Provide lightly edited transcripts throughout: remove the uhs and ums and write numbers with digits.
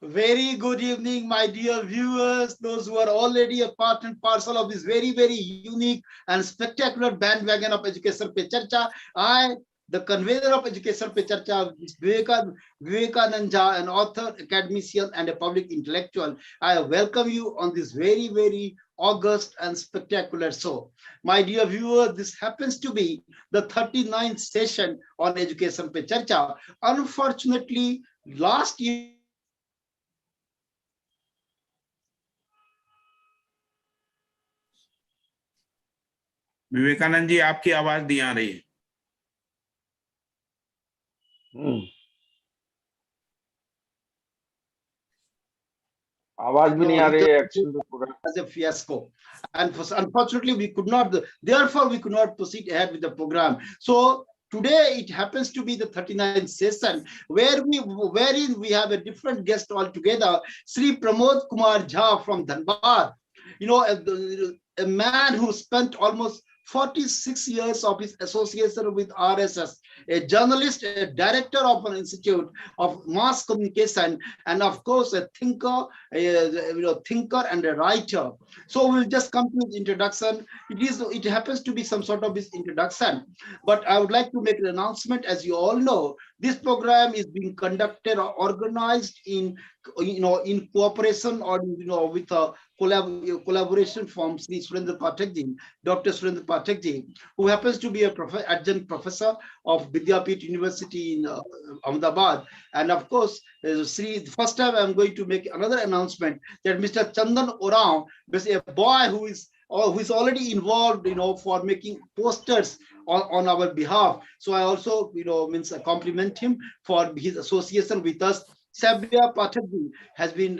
Very good evening, my dear viewers, those who are already a part and parcel of this very unique and spectacular bandwagon of Education Pe Charcha. I, the convener of Education Pe Charcha, Vivekananda, an author, academician, and a public intellectual, I welcome you on this very august and spectacular show. My dear viewer, this happens to be the 39th session on Education Pe Charcha. Unfortunately, last year we could not Vivekananda ji आपकी आवाज नहीं आ रही है। आवाज भी नहीं आ रही है as a fiasco, and unfortunately we could not, therefore we could not proceed ahead with the program. So today it happens to be the 39th session wherein we have a different guest altogether, Shri Pramod Kumar Jha from Dhanbad. You know, a man who spent almost 46 years of his association with RSS, a journalist, a director of an institute of mass communication, and of course a thinker, thinker and a writer. So we'll just come to his introduction. It happens to be some sort of his introduction, but I would like to make an announcement. As you all know, this program is being conducted or organized in cooperation or with a collaboration from Shri Surendra Pathak ji, Dr. Surendra Pathak ji, who happens to be a adjunct professor of Vidyapit University in Ahmedabad. And of course, Shri, first time I'm going to make another announcement that Mr. Chandan Oraon, a boy who is already involved, for making posters on our behalf. So I also, I compliment him for his association with us. Sabya Pathak has been,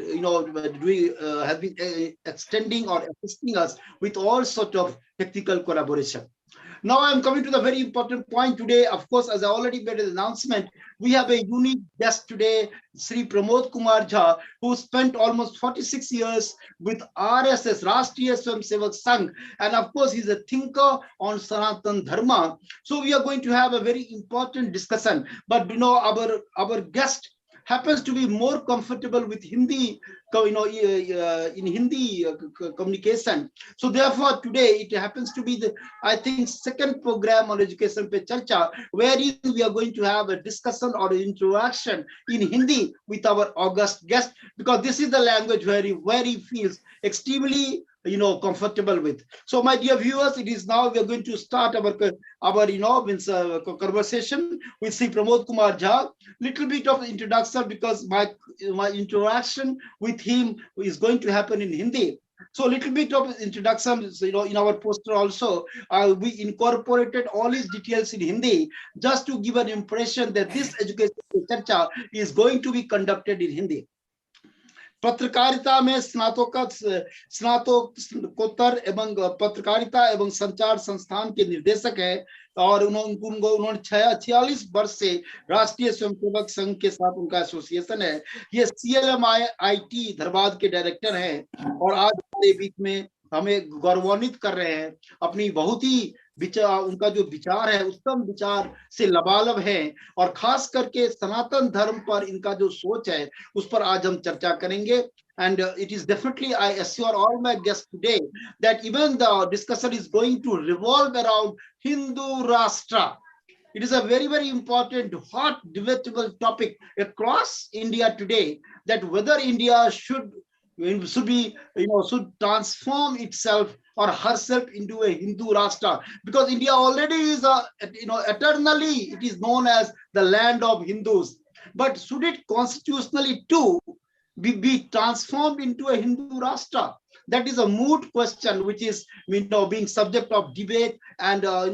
has been extending or assisting us with all sort of technical collaboration. Now I'm coming to the very important point today. Of course, as I already made an announcement, we have a unique guest today, Shri Pramod Kumar Jha, who spent almost 46 years with RSS, Rashtriya Swayamsevak Sangh, and of course, he's a thinker on Sanatan Dharma. So we are going to have a very important discussion. But our guest happens to be more comfortable with Hindi, in Hindi communication. So therefore, today it happens to be the, I think, second program on Education Pe Charcha, wherein we are going to have a discussion or an interaction in Hindi with our august guest, because this is the language where he feels extremely comfortable with. So my dear viewers, it is now we are going to start our conversation with Sri Pramod Kumar Jha. Little bit of introduction, because my interaction with him is going to happen in Hindi. So a little bit of introduction, in our poster also, we incorporated all his details in Hindi, just to give an impression that this education charcha is going to be conducted in Hindi. पत्रकारिता में स्नातकोत्तर एवं पत्रकारिता एवं संचार संस्थान के निर्देशक है, और उन्होंने 46 वर्ष से राष्ट्रीय स्वयंसेवक संघ के साथ उनका एसोसिएशन है। ये CLMIT धनबाद के डायरेक्टर हैं, और आज हमारे बीच में हमें गौरवान्वित कर रहे हैं। अपनी बहुत ही विचार, उनका जो विचार है उत्तम विचार से लबालब है, और खास करके सनातन धर्म पर इनका जो सोच है उस पर आज हम चर्चा करेंगे। And it is definitely, I assure all my guests today that even the discussion is going to revolve around Hindu Rashtra. It is a very important, hot, debatable topic across India today, that whether India should transform itself or herself into a Hindu Rashtra, because India already is eternally it is known as the land of Hindus. But should it constitutionally too be transformed into a Hindu Rashtra? That is a moot question, which is being subject of debate and a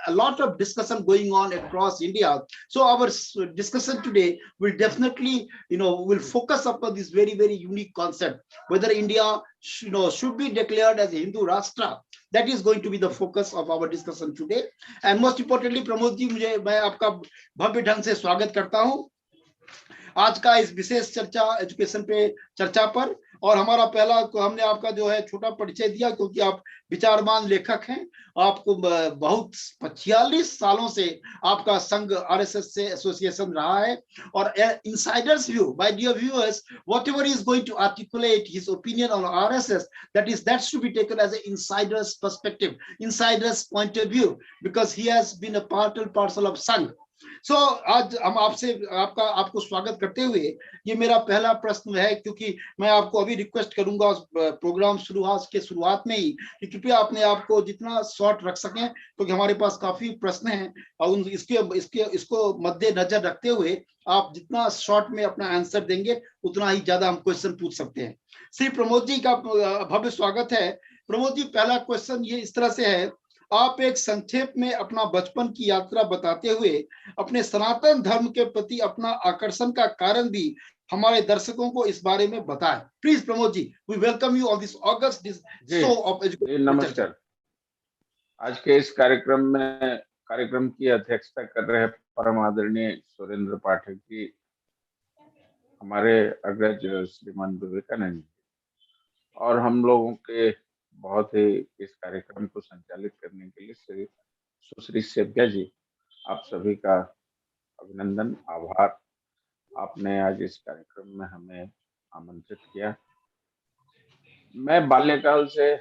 lot of discussion going on across India. So our discussion today will definitely will focus upon this very unique concept, whether India should be declared as a Hindu Rashtra. That is going to be the focus of our discussion today. And most importantly, Pramod ji, मैं आपका भव्य ढंग से स्वागत करता हूं आज का इस विशेष चर्चा एजुकेशन पे चर्चा पर। और हमारा पहला हमने आपका जो है छोटा परिचय दिया, क्योंकि आप विचारवान लेखक हैं। आपको बहुत 46 सालों से आपका संघ आरएसएस से एसोसिएशन रहा है। और insiders view, my dear viewers, whatever he is going to articulate his opinion on RSS, that should be taken as an insider's perspective, insider's point of view, because he has been a part and parcel of Sangh. सो आज हम आपसे आपको स्वागत करते हुए, ये मेरा पहला प्रश्न है, क्योंकि मैं आपको अभी रिक्वेस्ट करूंगा प्रोग्राम शुरुआत में ही कि कृपया अपने आप को जितना शॉर्ट रख सकें, क्योंकि हमारे पास काफी प्रश्न हैं और इसको मद्देनजर रखते हुए आप जितना शॉर्ट में अपना आंसर देंगे उतना ही ज्यादा हम क्वेश्चन पूछ सकते हैं। श्री प्रमोद जी का भव्य स्वागत है। प्रमोद जी, पहला क्वेश्चन ये इस तरह से है, आप एक संक्षेप में अपना बचपन की यात्रा बताते हुए अपने सनातन धर्म के प्रति अपना आकर्षण का कारण भी हमारे दर्शकों को इस बारे में बताएं। Please Pramod ji, we welcome you on this August show of education. नमस्कार। आज के इस कार्यक्रम की अध्यक्षता कर रहे परम आदरणीय सुरेंद्र पाठक जी, हमारे अग्रज श्रीमान विवेकानंद जी, और हम लोगों के बहुत ही इस कार्यक्रम को संचालित करने के लिए सुश्री सेव्या जी, आप सभी का अभिनंदन, आभार। आपने आज इस कार्यक्रम में हमें आमंत्रित किया। मैं बाल्यकाल से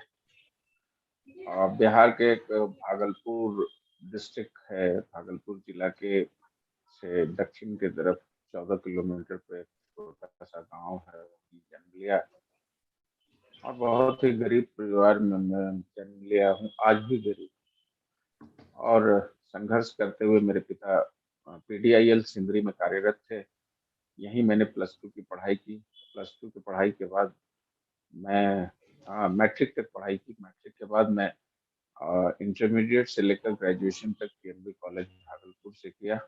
बिहार के एक भागलपुर डिस्ट्रिक्ट है, भागलपुर जिला के से दक्षिण की तरफ 14 किलोमीटर पे छोटा सा गांव है, जन्म लिया और बहुत ही गरीब परिवार में मैं जन्म लिया हूँ, आज भी गरीब। और संघर्ष करते हुए मेरे पिता PDIL सिंदरी में कार्यरत थे। यहीं मैंने +2 की पढ़ाई की। +2 की पढ़ाई के बाद मैं मैट्रिक तक पढ़ाई की। मैट्रिक के बाद मैं इंटरमीडिएट से लेकर ग्रेजुएशन तक PNB कॉलेज भागलपुर से किया।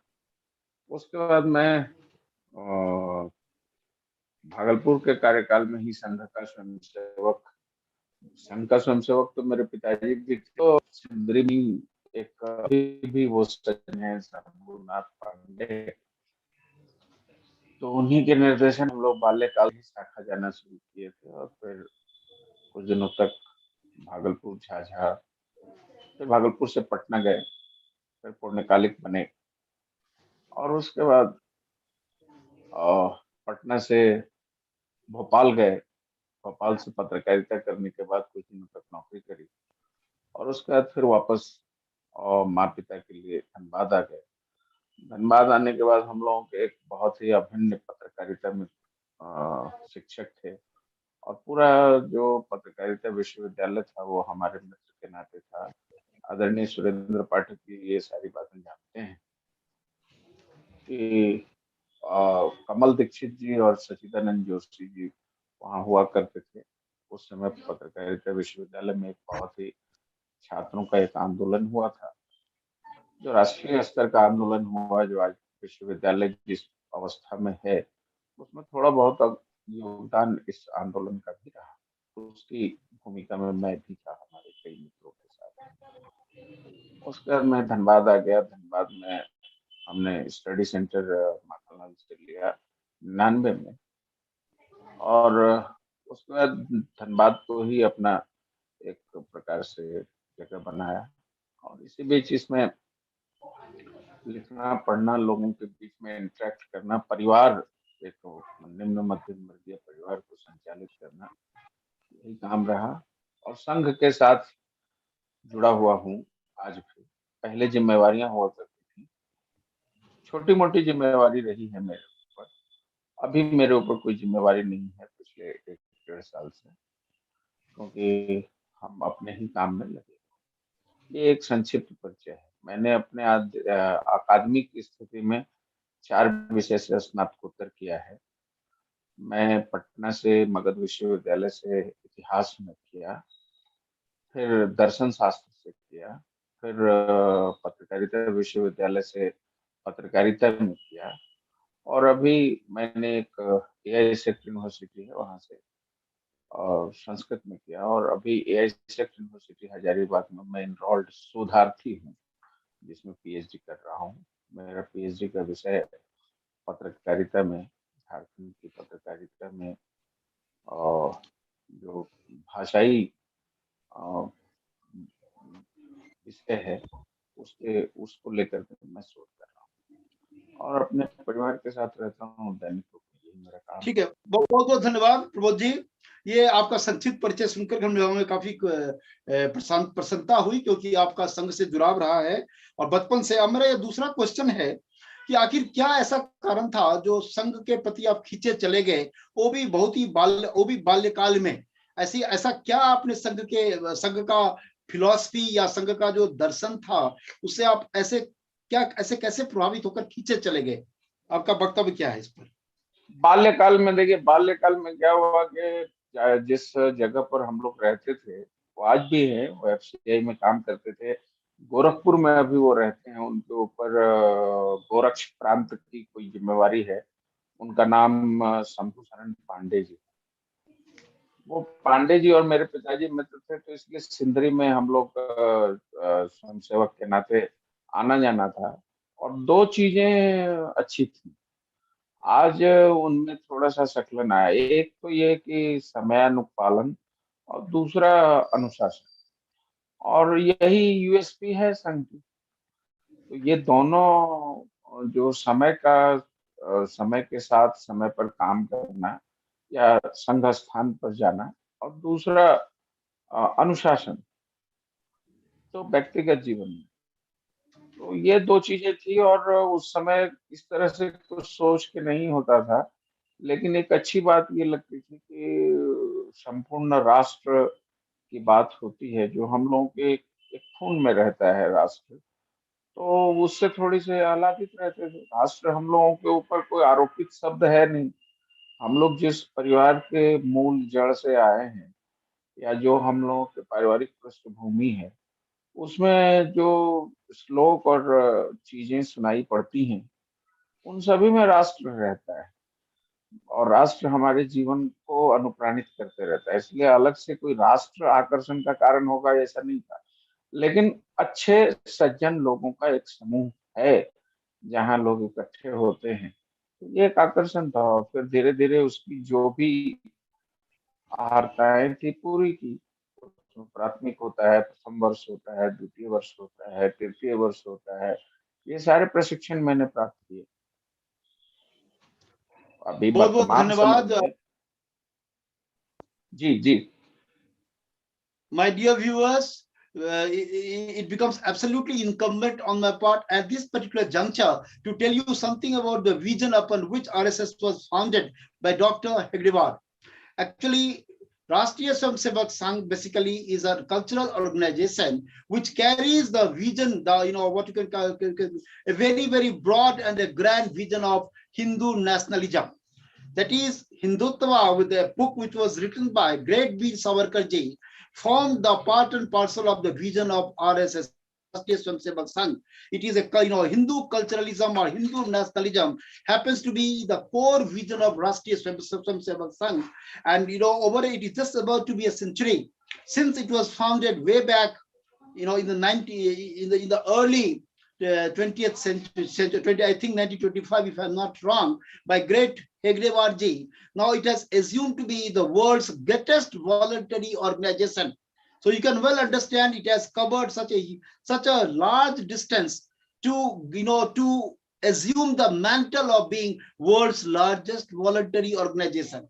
उसके बाद मैं भागलपुर के कार्यकाल में ही संघ का स्वयंसेवक तो मेरे पिताजी भी, तो सिंदरी में एक अभी भी वो सचिन है, शंभुनाथ पांडे, तो उन्हीं के निर्देशन हम लोग बाल्यकाल ही शाखा जाना शुरू किए थे। और फिर कुछ दिनों तक भागलपुर, झाझा, फिर भागलपुर से पटना गए, फिर पूर्णकालिक बने और उसके बाद पटना से भोपाल गए। भोपाल से पत्रकारिता करने के बाद कुछ दिनों तक नौकरी करी और उसके बाद फिर वापस माँ पिता के लिए धनबाद आ गए। धनबाद आने के बाद हम लोगों के एक बहुत ही अभिन्न पत्रकारिता में शिक्षक थे और पूरा जो पत्रकारिता विश्वविद्यालय था वो हमारे मित्र के नाते था। आदरणीय सुरेंद्र पाठक जी ये सारी बातें जानते हैं कि कमल दीक्षित जी और सचिदानंद जोशी जी वहाँ हुआ करते थे। उस समय पत्रकारिता विश्वविद्यालय में एक बहुत ही छात्रों का एक आंदोलन हुआ था, जो राष्ट्रीय स्तर का आंदोलन हुआ, जो आज विश्वविद्यालय जिस अवस्था में है उसमें थोड़ा बहुत योगदान इस आंदोलन का भी रहा। उसकी भूमिका में मैं भी था हमारे कई मित्रों के साथ। उसके बाद मैं धनबाद आ गया। धनबाद में हमने स्टडी सेंटर माखनलाल से लिया 99 में और उसके बाद धनबाद को ही अपना एक प्रकार से जगह बनाया। और इसी बीच इसमें लिखना पढ़ना, लोगों के बीच में इंटरेक्ट करना, परिवार, एक निम्न मध्यम वर्गीय परिवार को संचालित करना, यही काम रहा। और संघ के साथ जुड़ा हुआ हूँ आज भी। पहले जिम्मेवारियां हुआ करती थी, छोटी मोटी जिम्मेवारी रही है मेरे ऊपर। अभी मेरे ऊपर कोई जिम्मेवारी नहीं है पिछले 1-1.5 साल से, क्योंकि हम अपने ही काम में लगे। ये एक संक्षिप्त परिचय है। मैंने अपने अकादमिक स्थिति में 4 विषय से स्नातकोत्तर किया है। मैं पटना से मगध विश्वविद्यालय से इतिहास में किया, फिर दर्शन शास्त्र से किया, फिर पत्रकारिता विश्वविद्यालय से पत्रकारिता में किया और अभी मैंने एक AI सेक्ट यूनिवर्सिटी है वहाँ से और संस्कृत में किया। और अभी AI सेक्ट यूनिवर्सिटी हजारीबाग में मैं इनरोल्ड शोधार्थी हूँ, जिसमें PhD कर रहा हूँ। मेरा PhD का विषय पत्रकारिता में, झारखंड की पत्रकारिता में जो भाषाई विषय है उसको लेकर के मैं सोच कर रहा हूँ और अपने परिवार के साथ रहता हूँ दैनिक रूप में, यही मेरा काम। ठीक है, बहुत बहुत धन्यवाद प्रबोध जी। ये आपका संक्षिप्त परिचय सुनकर हमें काफी प्रसन्नता हुई, क्योंकि आपका संघ से जुड़ाव रहा है और बचपन से। अब मेरा ये दूसरा क्वेश्चन है कि आखिर क्या ऐसा कारण था जो संघ के प्रति आप खींचे चले गए, वो भी बाल्यकाल में? ऐसा क्या आपने संघ का फिलॉसफी या संघ का जो दर्शन था उससे आप ऐसे कैसे प्रभावित होकर खींचे चले गए? आपका वक्तव्य क्या है इस पर? बाल्यकाल में देखिए, बाल्यकाल में क्या हुआ कि जिस जगह पर हम लोग रहते थे वो आज भी है, वो एफसीआई में काम करते थे, गोरखपुर में अभी वो रहते हैं। उनके ऊपर गोरक्ष प्रांत की कोई जिम्मेवारी है। उनका नाम शंभू शरण पांडे जी। वो पांडे जी और मेरे पिताजी मित्र थे, तो इसलिए सिंदरी में हम लोग स्वयंसेवक के नाते आना जाना था। और दो चीजें अच्छी थी, आज उनमें थोड़ा सा संकलन आया। एक तो ये कि समयानुपालन और दूसरा अनुशासन, और यही यूएसपी है संघ की। तो ये दोनों जो समय के साथ समय पर काम करना या संघ स्थान पर जाना, और दूसरा अनुशासन, तो व्यक्तिगत जीवन में तो ये दो चीजें थी। और उस समय इस तरह से कुछ सोच के नहीं होता था, लेकिन एक अच्छी बात ये लगती थी कि संपूर्ण राष्ट्र की बात होती है, जो हम लोगों के एक खून में रहता है राष्ट्र, तो उससे थोड़ी से आह्लादित रहते थे। राष्ट्र हम लोगों के ऊपर कोई आरोपित शब्द है नहीं। हम लोग जिस परिवार के मूल जड़ से आए हैं या जो हम लोगों के पारिवारिक पृष्ठभूमि है, उसमें जो श्लोक और चीजें सुनाई पड़ती हैं, उन सभी में राष्ट्र रहता है और राष्ट्र हमारे जीवन को अनुप्राणित करते रहता है। इसलिए अलग से कोई राष्ट्र आकर्षण का कारण होगा ऐसा नहीं था, लेकिन अच्छे सज्जन लोगों का एक समूह है जहाँ लोग इकट्ठे होते हैं, तो ये एक आकर्षण था। और फिर धीरे धीरे उसकी जो भी आहारताएं थी पूरी की। उसमें प्राथमिक होता है, प्रथम वर्ष होता है, द्वितीय वर्ष होता है, तृतीय वर्ष होता है, ये सारे प्रशिक्षण मैंने प्राप्त किए। अभी बहुत बहुत वर्तमान समय धन्यवाद। में जी जी My dear viewers, it becomes absolutely incumbent on my part at this particular juncture to tell you something about the vision upon which RSS was founded by Dr. Hegdewar. Actually, Rashtriya Swayamsevak Sangh basically is a cultural organization which carries the vision, what you can call a very broad and a grand vision of Hindu nationalism. That is Hindutva, with a book which was written by great Veer Savarkar ji, formed the part and parcel of the vision of RSS. It is a Hindu culturalism or Hindu nationalism happens to be the core vision of Rashtriya Swayamsevak Sangh, and over it is just about to be a century since it was founded way back, in the early 20th century, I think 1925, if I'm not wrong, by great Hegdewar ji. Now it has assumed to be the world's greatest voluntary organization. So you can well understand it has covered such a large distance to to assume the mantle of being world's largest voluntary organization.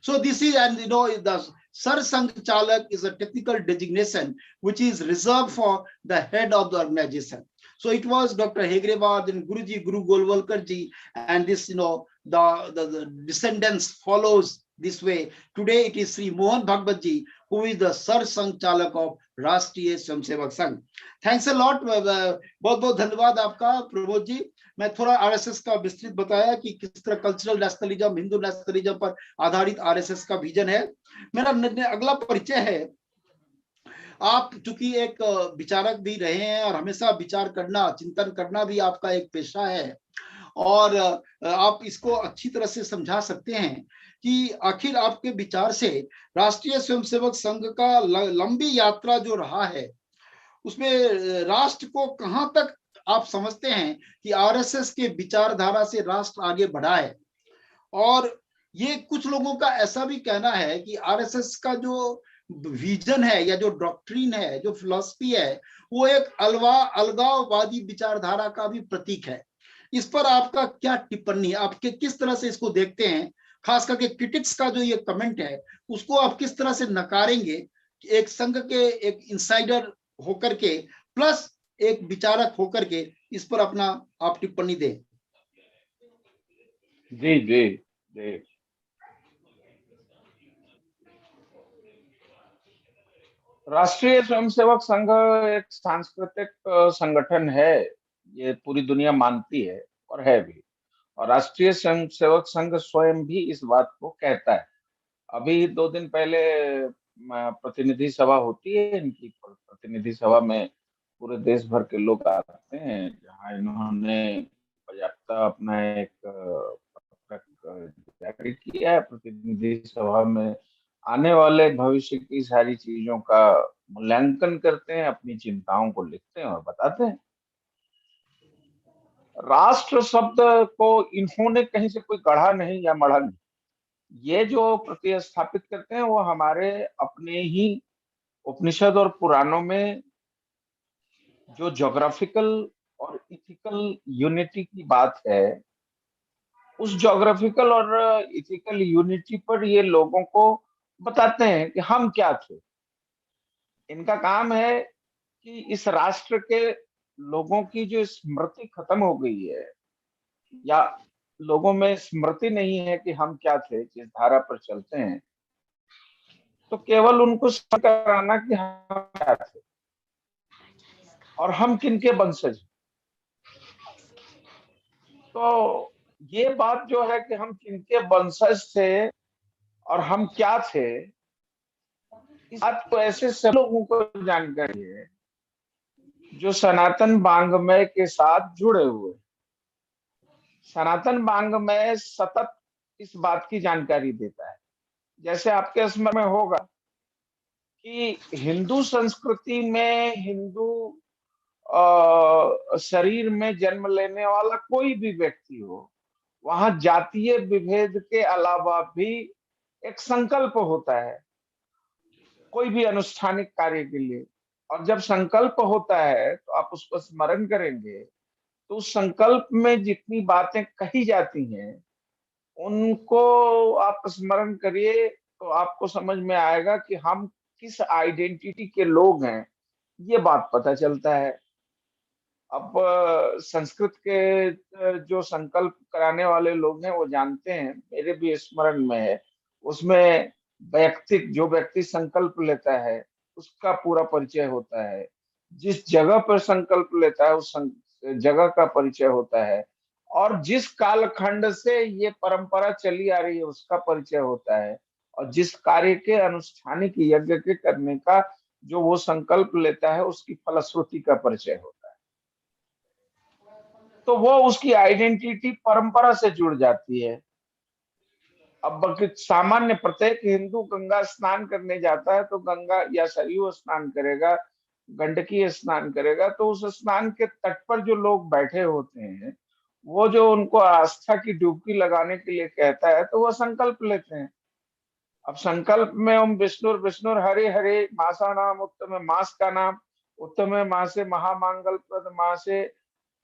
So this is, and the Sar Sangh Chalak is a technical designation which is reserved for the head of the organization. So it was Dr. Hegdewar, then Guruji, Guru Golwalkar ji, and this, the descendants follows this way. Today it is Sri Mohan Bhagwat ji, who is the Sar Sangh Chalak of Rashtriya Swayamsevak Sangh. Thanks a lot. बहुत बहुत धन्यवाद आपका प्रबोध जी। मैं थोड़ा RSS का विस्तृत बताया कि किस तरह कल्चरल नेशनलिज्म, हिंदू नेशनलिज्म पर आधारित आरएसएस का विजन है। मेरा अगला परिचय है, आप चूंकि एक विचारक भी रहे हैं और हमेशा विचार करना, चिंतन करना भी आपका एक पेशा है, और आप इसको अच्छी तरह से समझा सकते हैं कि आखिर आपके विचार से राष्ट्रीय स्वयंसेवक संघ का लंबी यात्रा जो रहा है, उसमें राष्ट्र को कहां तक आप समझते हैं कि आरएसएस के विचारधारा से राष्ट्र आगे बढ़ा है, और ये कुछ लोगों का ऐसा भी कहना है कि आरएसएस का जो विजन है या जो डॉक्ट्रिन है, जो फिलॉसफी है, वो एक अलगाववादी विचारधारा का भी प्रतीक है। इस पर आपका क्या टिप्पणी, आपके किस तरह से इसको देखते हैं? खास करके क्रिटिक्स का जो ये कमेंट है, उसको आप किस तरह से नकारेंगे? एक संघ के एक इंसाइडर होकर के प्लस एक विचारक होकर के इस पर अपना आप टिप्पणी दें। जी जी जी। राष्ट्रीय स्वयंसेवक संघ एक सांस्कृतिक संगठन है, ये पूरी दुनिया मानती है और है भी। और राष्ट्रीय स्वयंसेवक संघ स्वयं भी इस बात को कहता है। अभी 2 दिन पहले प्रतिनिधि सभा होती है इनकी। प्रतिनिधि सभा में पूरे देश भर के लोग आते हैं, जहाँ इन्होंने पर्याप्त अपना एक पत्रक जारी किया है। प्रतिनिधि सभा में आने वाले भविष्य की सारी चीजों का मूल्यांकन करते हैं, अपनी चिंताओं को लिखते हैं और बताते हैं। राष्ट्र शब्द को इन्होंने कहीं से कोई गढ़ा नहीं या मढ़ा नहीं। ये जो प्रतिस्थापित करते हैं वो हमारे अपने ही उपनिषद और पुराणों में जो ज्योग्राफिकल और इथिकल यूनिटी की बात है, उस ज्योग्राफिकल और इथिकल यूनिटी पर ये लोगों को बताते हैं कि हम क्या थे। इनका काम है कि इस राष्ट्र के लोगों की जो स्मृति खत्म हो गई है, या लोगों में स्मृति नहीं है कि हम क्या थे, जिस धारा पर चलते हैं, तो केवल उनको स्मरण कराना कि हम क्या थे और हम किनके वंशज। तो ये बात जो है कि हम किनके वंशज थे और हम क्या थे, इस बात को ऐसे सब लोगों को जानकारी है जो सनातन वाङ्मय के साथ जुड़े हुए। सनातन वाङ्मय सतत इस बात की जानकारी देता है। जैसे आपके स्मरण में होगा कि हिंदू संस्कृति में, हिंदू शरीर में जन्म लेने वाला कोई भी व्यक्ति हो, वहां जातीय विभेद के अलावा भी एक संकल्प होता है कोई भी अनुष्ठानिक कार्य के लिए। और जब संकल्प होता है तो आप उसको स्मरण करेंगे, तो उस संकल्प में जितनी बातें कही जाती हैं उनको आप स्मरण करिए, तो आपको समझ में आएगा कि हम किस आइडेंटिटी के लोग हैं, ये बात पता चलता है। अब संस्कृत के जो संकल्प कराने वाले लोग हैं वो जानते हैं, मेरे भी स्मरण में है, उसमें जो व्यक्ति संकल्प लेता है उसका पूरा परिचय होता है, जिस जगह पर संकल्प लेता है उस जगह का परिचय होता है, और जिस कालखंड से ये परंपरा चली आ रही है उसका परिचय होता है, और जिस कार्य के अनुष्ठानिक यज्ञ के करने का जो वो संकल्प लेता है उसकी फलश्रुति का परिचय होता है। तो वो उसकी आइडेंटिटी परंपरा से जुड़ जाती है। अब सामान्य प्रत्येक हिंदू गंगा स्नान करने जाता है तो गंगा या सरयू स्नान करेगा, गंडकी स्नान करेगा, तो उस स्नान के तट पर जो लोग बैठे होते हैं, वो जो उनको आस्था की डुबकी लगाने के लिए कहता है तो वो संकल्प लेते हैं। अब संकल्प में ओम विष्णुर विष्णुर हरे हरे मासा नाम उत्तम मास का नाम उत्तम मासे महामांगल प्रद मासे,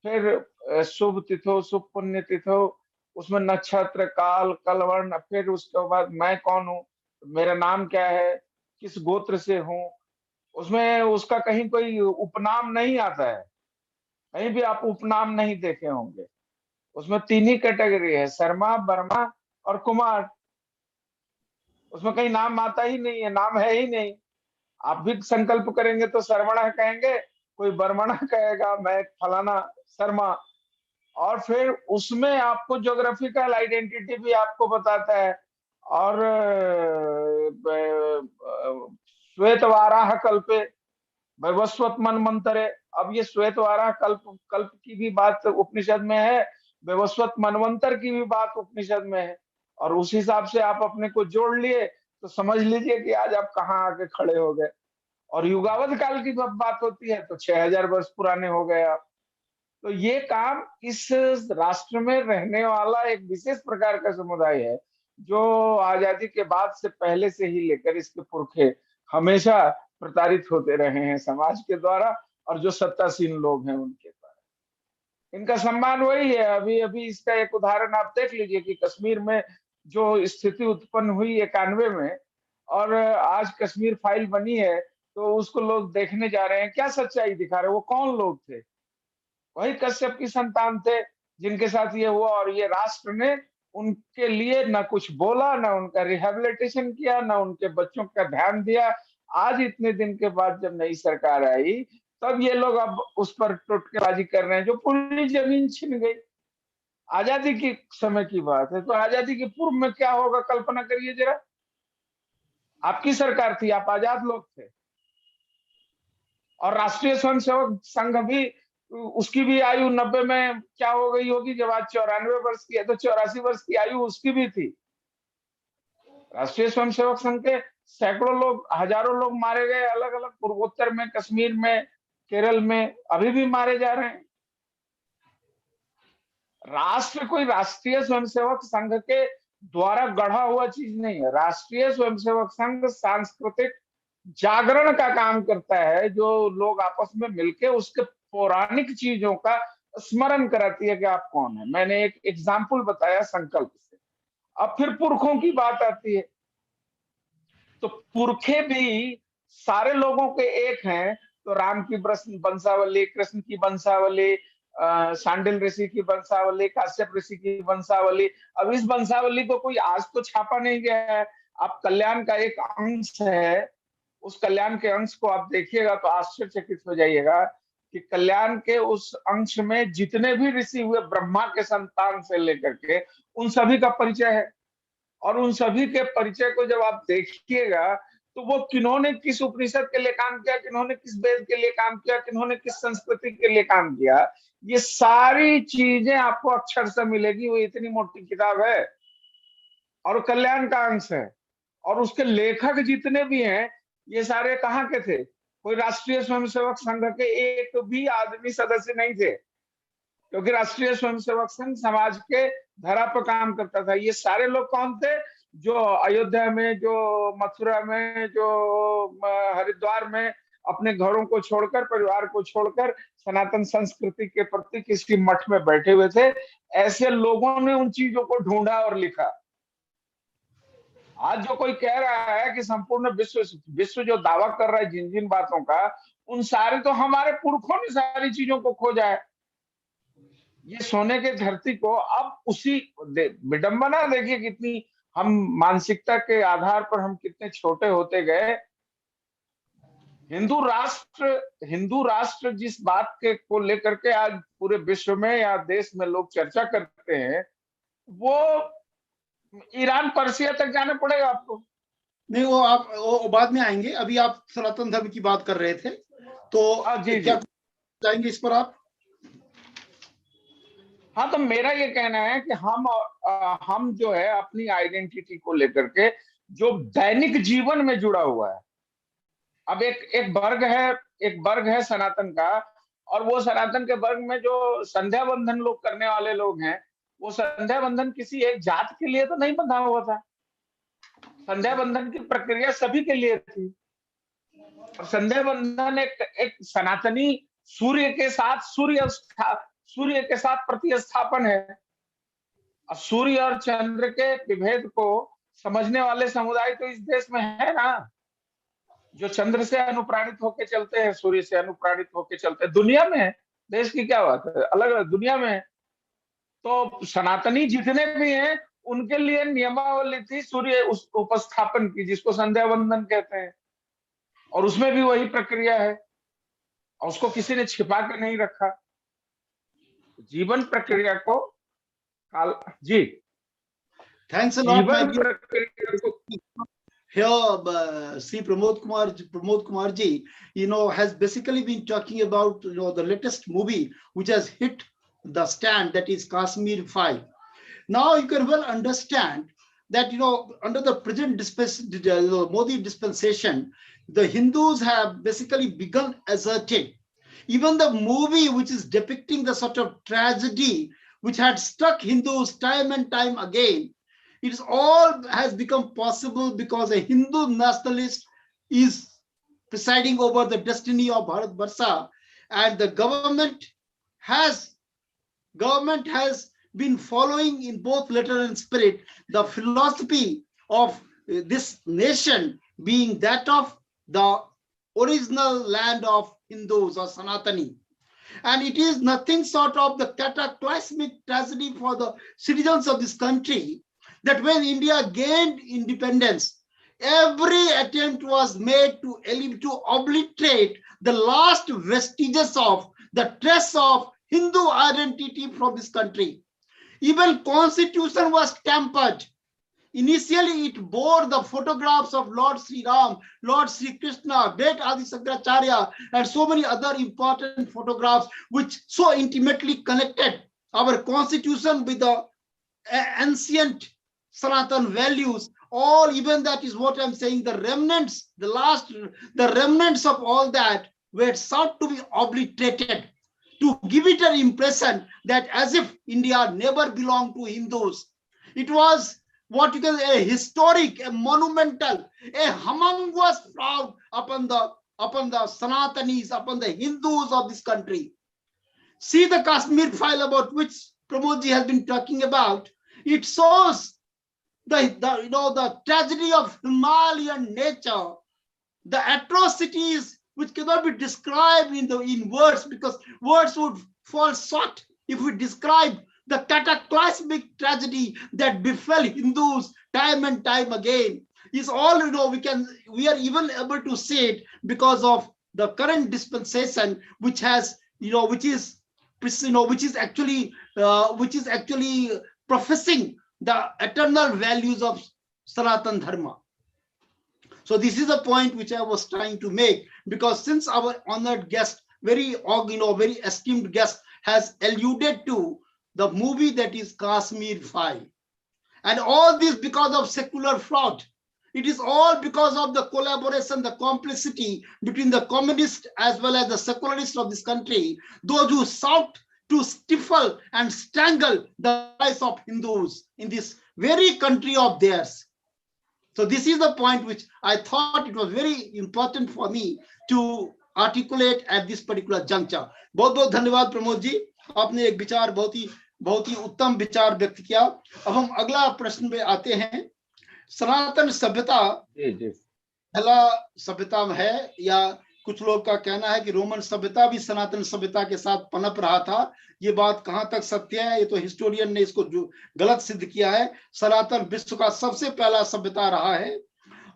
फिर शुभ तिथो शुभ पुण्य तिथो, उसमें नक्षत्र काल कलवर्ण, फिर उसके बाद मैं कौन हूँ, मेरा नाम क्या है, किस गोत्र से हूँ। उसमें उसका कहीं कोई उपनाम नहीं आता है, कहीं भी आप उपनाम नहीं देखे होंगे। उसमें 3 ही कैटेगरी है, शर्मा वर्मा और कुमार। उसमें कहीं नाम आता ही नहीं है, नाम है ही नहीं। आप भी संकल्प करेंगे तो शर्मणा कहेंगे, कोई बर्मणा कहेगा, मैं फलाना शर्मा। और फिर उसमें आपको ज्योग्राफिकल आइडेंटिटी भी आपको बताता है। और श्वेत वाराह कल्पे वैवस्वत मनवंतरे। अब ये श्वेत वाराह कल्प कल्प की भी बात उपनिषद में है, वैवस्वत मनवंतर की भी बात उपनिषद में है। और उस हिसाब से आप अपने को जोड़ लिए तो समझ लीजिए कि आज आप कहाँ आके खड़े हो गए। और युगावत काल की जब बात होती है तो 6000 वर्ष पुराने हो गए आप। तो ये काम इस राष्ट्र में रहने वाला एक विशेष प्रकार का समुदाय है जो आजादी के बाद से पहले से ही लेकर इसके पुरखे हमेशा प्रताड़ित होते रहे हैं समाज के द्वारा, और जो सत्तासीन लोग हैं उनके द्वारा। इनका सम्मान वही है। अभी अभी इसका एक उदाहरण आप देख लीजिए कि कश्मीर में जो स्थिति उत्पन्न हुई 91 में, और आज कश्मीर फाइल बनी है, तो उसको लोग देखने जा रहे हैं, क्या सच्चाई दिखा रहे हैं? वो कौन लोग थे? वही कश्यप की संतान थे जिनके साथ ये हुआ, और ये राष्ट्र ने उनके लिए न कुछ बोला, न उनका रिहेबिलिटेशन किया, न उनके बच्चों का ध्यान दिया। आज इतने दिन के बाद जब नई सरकार आई, तब ये लोग अब उस पर टुटकेबाजी कर रहे हैं, जो पूरी जमीन छिन गई। आजादी की समय की बात है, तो आजादी के पूर्व में क्या होगा कल्पना करिए जरा। आपकी सरकार थी, आप आजाद लोग थे, और राष्ट्रीय स्वयंसेवक संघ भी, उसकी भी आयु 90 में क्या हो गई होगी, जब आज 94 वर्ष की है, तो 84 वर्ष की आयु उसकी भी थी। राष्ट्रीय स्वयंसेवक संघ के सैकड़ों लोग, हजारों लोग मारे गए, अलग अलग पूर्वोत्तर में, कश्मीर में, केरल में, अभी भी मारे जा रहे हैं। राष्ट्र कोई राष्ट्रीय स्वयंसेवक संघ के द्वारा गढ़ा हुआ चीज नहीं है। राष्ट्रीय स्वयंसेवक संघ सांस्कृतिक जागरण का काम करता है, जो लोग आपस में मिलके उसके पौराणिक चीजों का स्मरण कराती है कि आप कौन है। मैंने एक एग्जाम्पल बताया संकल्प से। अब फिर पुरखों की बात आती है, तो पुरखे भी सारे लोगों के एक हैं। तो राम की वंशावली, कृष्ण की वंशावली, सांडिल ऋषि की वंशावली, काश्यप ऋषि की वंशावली। अब इस वंशावली को कोई आज तो छापा नहीं गया है। आप कल्याण का एक अंश है, उस कल्याण के अंश को आप देखिएगा तो आश्चर्यचकित हो जाइएगा कि कल्याण के उस अंश में जितने भी ऋषि हुए ब्रह्मा के संतान से लेकर के, उन सभी का परिचय है। और उन सभी के परिचय को जब आप देखिएगा, तो वो किन्होंने किस उपनिषद के लिए काम किया, किन्होंने किस वेद के लिए काम किया, किन्होंने किस संस्कृति के लिए काम किया, ये सारी चीजें आपको अक्षर से मिलेगी। वो इतनी मोटी किताब है, और कल्याण का अंश है। और उसके लेखक जितने भी हैं, ये सारे कहाँ के थे? कोई राष्ट्रीय स्वयंसेवक संघ के एक भी आदमी सदस्य नहीं थे, क्योंकि राष्ट्रीय स्वयंसेवक संघ समाज के धरा पर काम करता था। ये सारे लोग कौन थे? जो अयोध्या में, जो मथुरा में, जो हरिद्वार में अपने घरों को छोड़कर, परिवार को छोड़कर सनातन संस्कृति के प्रति किसी मठ में बैठे हुए थे। ऐसे लोगों ने उन चीजों को ढूंढा और लिखा। आज जो कोई कह रहा है कि संपूर्ण विश्व जो दावा कर रहा है जिन जिन बातों का, उन सारे तो हमारे पुरखों ने सारी चीजों को खोजा है। ये सोने के धरती को अब उसी विडंबना देखिए कितनी, हम मानसिकता के आधार पर हम कितने छोटे होते गए। हिंदू राष्ट्र जिस बात के को लेकर के आज पूरे विश्व में या देश में लोग चर्चा करते हैं, वो ईरान पर्सिया तक जाना पड़ेगा आपको। नहीं, वो बाद में आएंगे। अभी आप सनातन धर्म की बात कर रहे थे, तो जी क्या जाएंगे इस पर आप? हाँ, तो मेरा ये कहना है कि हम जो है अपनी आइडेंटिटी को लेकर के जो दैनिक जीवन में जुड़ा हुआ है। अब एक वर्ग है सनातन का, और वो सनातन के वर्ग में जो संध्या बंधन लोग करने वाले लोग हैं, वो संध्या बंधन किसी एक जात के लिए तो नहीं बंधा हुआ था। संध्या बंधन की प्रक्रिया सभी के लिए थी। और संध्या बंधन एक सनातनी सूर्य के साथ प्रतिस्थापन है। और सूर्य और चंद्र के विभेद को समझने वाले समुदाय तो इस देश में है ना, जो चंद्र से अनुप्राणित होकर चलते हैं, सूर्य से अनुप्राणित होकर चलते हैं। दुनिया में है, देश की क्या बात है, अलग अलग दुनिया में है। तो सनातनी जितने भी हैं, उनके लिए नियमावली थी सूर्य उस उपस्थापन की, जिसको संध्या बंधन कहते हैं। और उसमें भी वही प्रक्रिया है, और उसको किसी ने छिपा के नहीं रखा। जीवन प्रक्रिया को जी, थैंक्स अ लॉट माय प्रक्रिया को here Sri Pramod Kumar ji, has basically been talking about the latest movie which has hit the stand, that is Kashmir File. Now you can well understand that under the present Modi dispensation, the Hindus have basically begun asserting. Even the movie which is depicting the sort of tragedy which had struck Hindus time and time again, It is all has become possible because a Hindu nationalist is presiding over the destiny of Bharat Varsha, and the has government has been following in both letter and spirit the philosophy of this nation being that of the original land of Hindus or Sanatani. And it is nothing short of the cataclysmic tragedy for the citizens of this country that when India gained independence, every attempt was made to obliterate the last vestiges of the trace of Hindu identity from this country. Even constitution was tampered. Initially, it bore the photographs of Lord Sri Ram, Lord Sri Krishna, great Adi Shankaracharya, and so many other important photographs which so intimately connected our constitution with the ancient Sanatan values. All, even that is what I'm saying, the remnants, the remnants of all that were sought to be obliterated, to give it an impression that as if India never belonged to Hindus. It was what you can say a historic, a monumental, a humongous fraud upon the Sanatanis, upon the Hindus of this country. See the Kashmir file about which Pramodji has been talking about. It shows the tragedy of Himalayan nature, the atrocities which cannot be described in words, because words would fall short if we describe the cataclysmic tragedy that befell Hindus time and time again. Is all we are even able to say it because of the current dispensation, which has which is actually professing the eternal values of Sanatan Dharma. So this is a point which I was trying to make, because since our honored guest, very esteemed guest, has alluded to the movie that is Kashmir File, and all this because of secular fraud. It is all because of the collaboration, the complicity between the communists as well as the secularists of this country, those who sought to stifle and strangle the rights of Hindus in this very country of theirs. So this is the point which I thought it was very important for me to articulate at this particular juncture. बहुत बहुत धन्यवाद प्रमोद जी, आपने एक विचार बहुत ही उत्तम विचार व्यक्त किया. अब हम अगला प्रश्न पे आते हैं. सनातन सभ्यता पहला सभ्यता है, या कुछ लोग का कहना है कि रोमन सभ्यता भी सनातन सभ्यता के साथ पनप रहा था. ये बात कहां तक सत्य है, ये तो हिस्टोरियन ने इसको जो गलत सिद्ध किया है. सनातन विश्व का सबसे पहला सभ्यता रहा है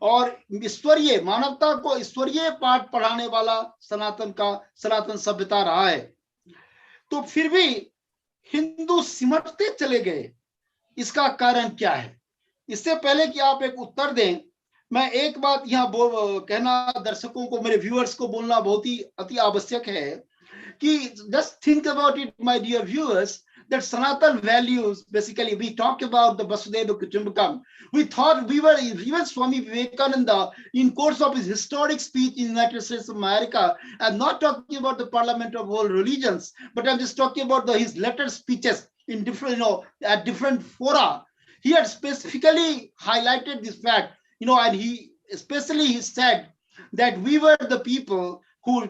और ईश्वरीय, मानवता को ईश्वरीय पाठ पढ़ाने वाला सनातन सभ्यता रहा है. तो फिर भी हिंदू सिमटते चले गए, इसका कारण क्या है? इससे पहले कि आप एक उत्तर दें, मैं एक बात यहाँ कहना दर्शकों को, मेरे व्यूअर्स को बोलना बहुत ही अति आवश्यक है कि just think about it, my dear viewers, that Sanatan values, basically we talk about the Vasudeva Kutumbakam. We thought even Swami Vivekananda, in course of his historic speech in the United States of America, I'm not talking about the Parliament of World Religions, but I'm just talking about his letter speeches in different, at different fora. He had specifically highlighted this fact, and he said that we were the people who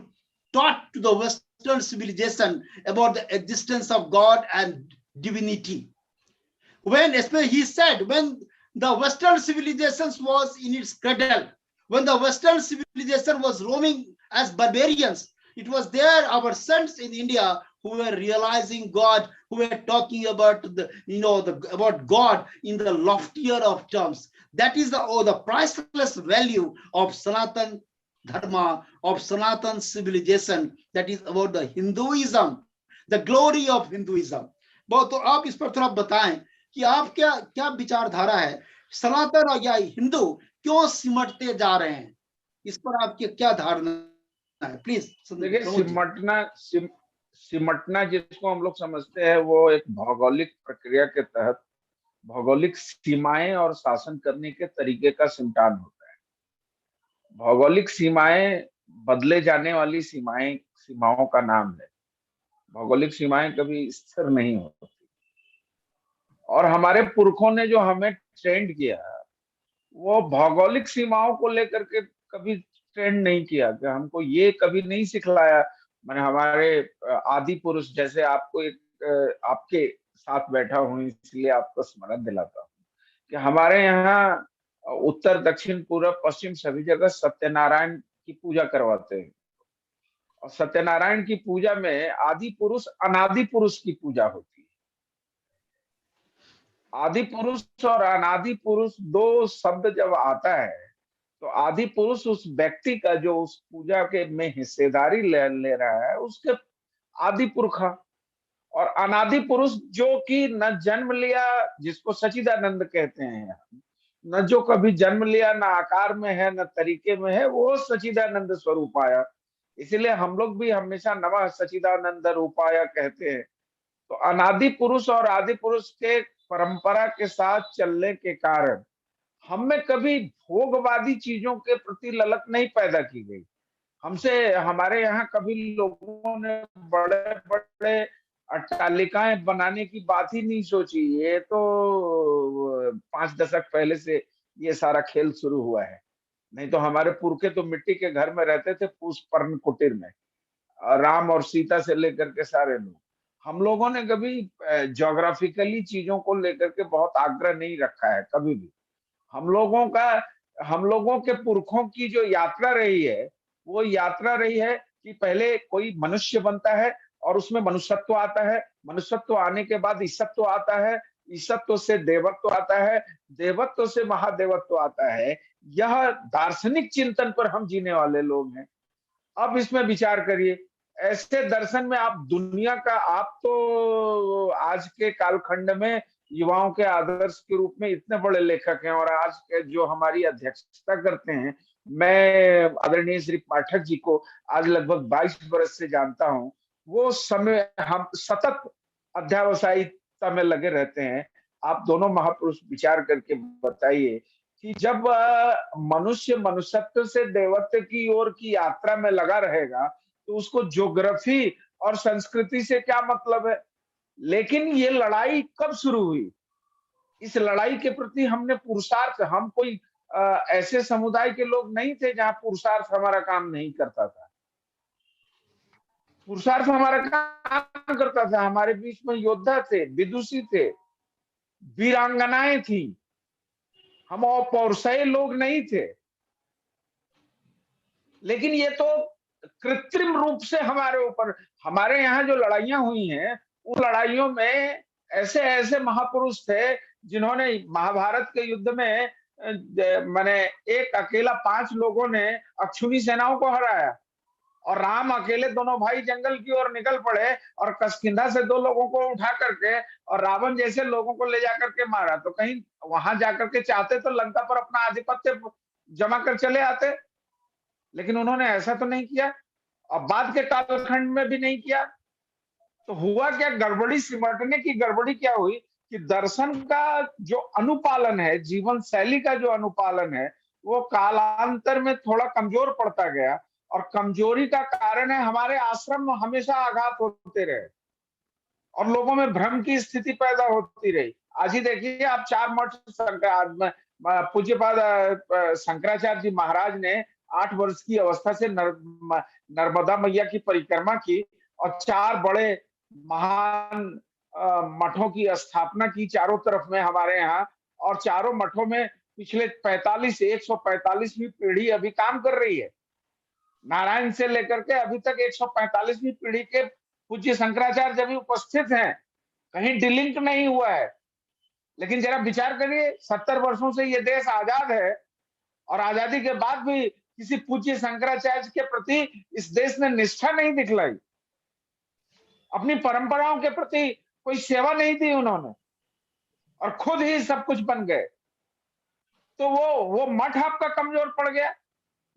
taught to the Western civilization about the existence of God and divinity. He said, when the Western civilizations was in its cradle, when the Western civilization was roaming as barbarians, it was there our saints in India who were realizing God, who were talking about about God in the loftier of terms. That is the priceless value of Sanatan Dharma, of Sanatan civilization, that is about the Hinduism, the glory of Hinduism. बहुत तो आप इस पर थोड़ा बताएं कि आप क्या विचारधारा है, सनातन या हिंदू क्यों सिमटते जा रहे हैं, इस पर आपकी क्या धारणा है? प्लीज. देखिए, सिमटना जिसको हम लोग समझते हैं वो एक भौगोलिक प्रक्रिया के तहत भौगोलिक सीमाएं और शासन करने के तरीके का सिमटान होता है. भौगोलिक सीमाएं बदले जाने वाली सीमाओं का नाम है. भौगोलिक सीमाएं कभी स्थिर नहीं होती. और हमारे पुरखों ने जो हमें ट्रेंड किया, वो भौगोलिक सीमाओं को लेकर के कभी ट्रेंड नहीं किया, कि हमको ये कभी नहीं सिखलाया। मैंने हमारे आदि पुरुष, जैसे आपको एक आपके साथ बैठा हूं इसलिए आपको स्मरण दिलाता हूँ कि हमारे यहाँ उत्तर दक्षिण पूर्व पश्चिम सभी जगह सत्यनारायण की पूजा करवाते हैं। और सत्यनारायण की पूजा में आदि पुरुष अनादि पुरुष की पूजा होती है। आदि पुरुष और अनादि पुरुष दो शब्द जब आता है, तो आदि पुरुष उस व्यक्ति का जो उस पूजा के में हिस्सेदारी ले रहा है, उसके आदि पुरखा। और अनादि पुरुष जो कि न जन्म लिया, जिसको सच्चिदानंद कहते हैं, न जो कभी जन्म लिया, न आकार में है न तरीके में है, वो सच्चिदानंद स्वरूप आया। इसीलिए हम लोग भी हमेशा नमः सच्चिदानंद रूपाय कहते हैं। तो अनादि पुरुष और आदि पुरुष के परंपरा के साथ चलने के कारण हम में कभी भोगवादी चीजों के प्रति ललक नहीं पैदा की गई। हमसे हमारे यहाँ कभी लोगों ने बड़े बड़े अट्टालिकाएं बनाने की बात ही नहीं सोची। ये तो 5 दशक पहले से ये सारा खेल शुरू हुआ है। नहीं तो हमारे पुरखे तो मिट्टी के घर में रहते थे, पुष्पर्ण कुटीर में, राम और सीता से लेकर के सारे लोग। हम लोगों ने कभी ज्योग्राफिकली चीजों को लेकर के बहुत आग्रह नहीं रखा है कभी भी। हम लोगों का, हम लोगों के पुरखों की जो यात्रा रही है, वो यात्रा रही है कि पहले कोई मनुष्य बनता है और उसमें मनुष्यत्व आता है, मनुष्यत्व आने के बाद ईशत्व आता है, ईशत्व से देवत्व आता है, देवत्व से महादेवत्व आता है। यह दार्शनिक चिंतन पर हम जीने वाले लोग हैं। अब इसमें विचार करिए, ऐसे दर्शन में आप दुनिया का, आप तो आज के कालखंड में युवाओं के आदर्श के रूप में इतने बड़े लेखक हैं, और आज के जो हमारी अध्यक्षता करते हैं, मैं आदरणीय श्री पाठक जी को आज लगभग 22 वर्ष से जानता हूं। वो समय हम सतत अध्यावसायिकता में लगे रहते हैं। आप दोनों महापुरुष विचार करके बताइए कि जब मनुष्य मनुष्यत्व से देवत्व की ओर की यात्रा में लगा रहेगा, तो उसको ज्योग्राफी और संस्कृति से क्या मतलब है। लेकिन ये लड़ाई कब शुरू हुई? इस लड़ाई के प्रति हमने पुरुषार्थ, हम कोई ऐसे समुदाय के लोग नहीं थे जहां पुरुषार्थ हमारा काम नहीं करता था। पुरुषार्थ हमारा काम करता था। हमारे बीच में योद्धा थे, विदुषी थे, वीरांगनाएं थी। हम अपौरुषेय लोग नहीं थे। लेकिन ये तो कृत्रिम रूप से हमारे ऊपर, हमारे यहाँ जो लड़ाइयां हुई हैं, उन लड़ाइयों में ऐसे ऐसे महापुरुष थे जिन्होंने महाभारत के युद्ध में माने एक अकेला 5 लोगों ने अक्षुणी सेनाओं को हराया, और राम अकेले दोनों भाई जंगल की ओर निकल पड़े और किष्किंधा से 2 लोगों को उठा करके और रावण जैसे लोगों को ले जाकर के मारा। तो कहीं वहां जाकर के चाहते तो लंका पर अपना आधिपत्य जमा कर चले आते, लेकिन उन्होंने ऐसा तो नहीं किया, और बाद के कालखंड में भी नहीं किया। तो हुआ क्या, गड़बड़ी सिमटने की गड़बड़ी क्या हुई कि दर्शन का जो अनुपालन है, जीवन शैली का जो अनुपालन है, वो कालांतर में थोड़ा कमजोर पड़ता गया। और कमजोरी का कारण है हमारे आश्रम में हमेशा आघात होते रहे और लोगों में भ्रम की स्थिति पैदा होती रही। आज ही देखिए आप, 4 मठ पूज्यपाद शंकराचार्य जी महाराज ने 8 वर्ष की अवस्था से नर्मदा मैया की परिक्रमा की और 4 बड़े महान मठों की स्थापना की चारों तरफ में हमारे यहाँ। और चारों मठों में पिछले 145वीं पीढ़ी अभी काम कर रही है। नारायण से लेकर के अभी तक 145वीं पीढ़ी के पूज्य शंकराचार्य जब भी उपस्थित हैं, कहीं डिलिंक नहीं हुआ है। लेकिन जरा विचार करिए, 70 वर्षों से ये देश आजाद है और आजादी के बाद भी किसी पूज्य शंकराचार्य के प्रति इस देश ने निष्ठा नहीं दिखलाई, अपनी परंपराओं के प्रति कोई सेवा नहीं दी उन्होंने, और खुद ही सब कुछ बन गए। तो वो मठ आपका कमजोर पड़ गया।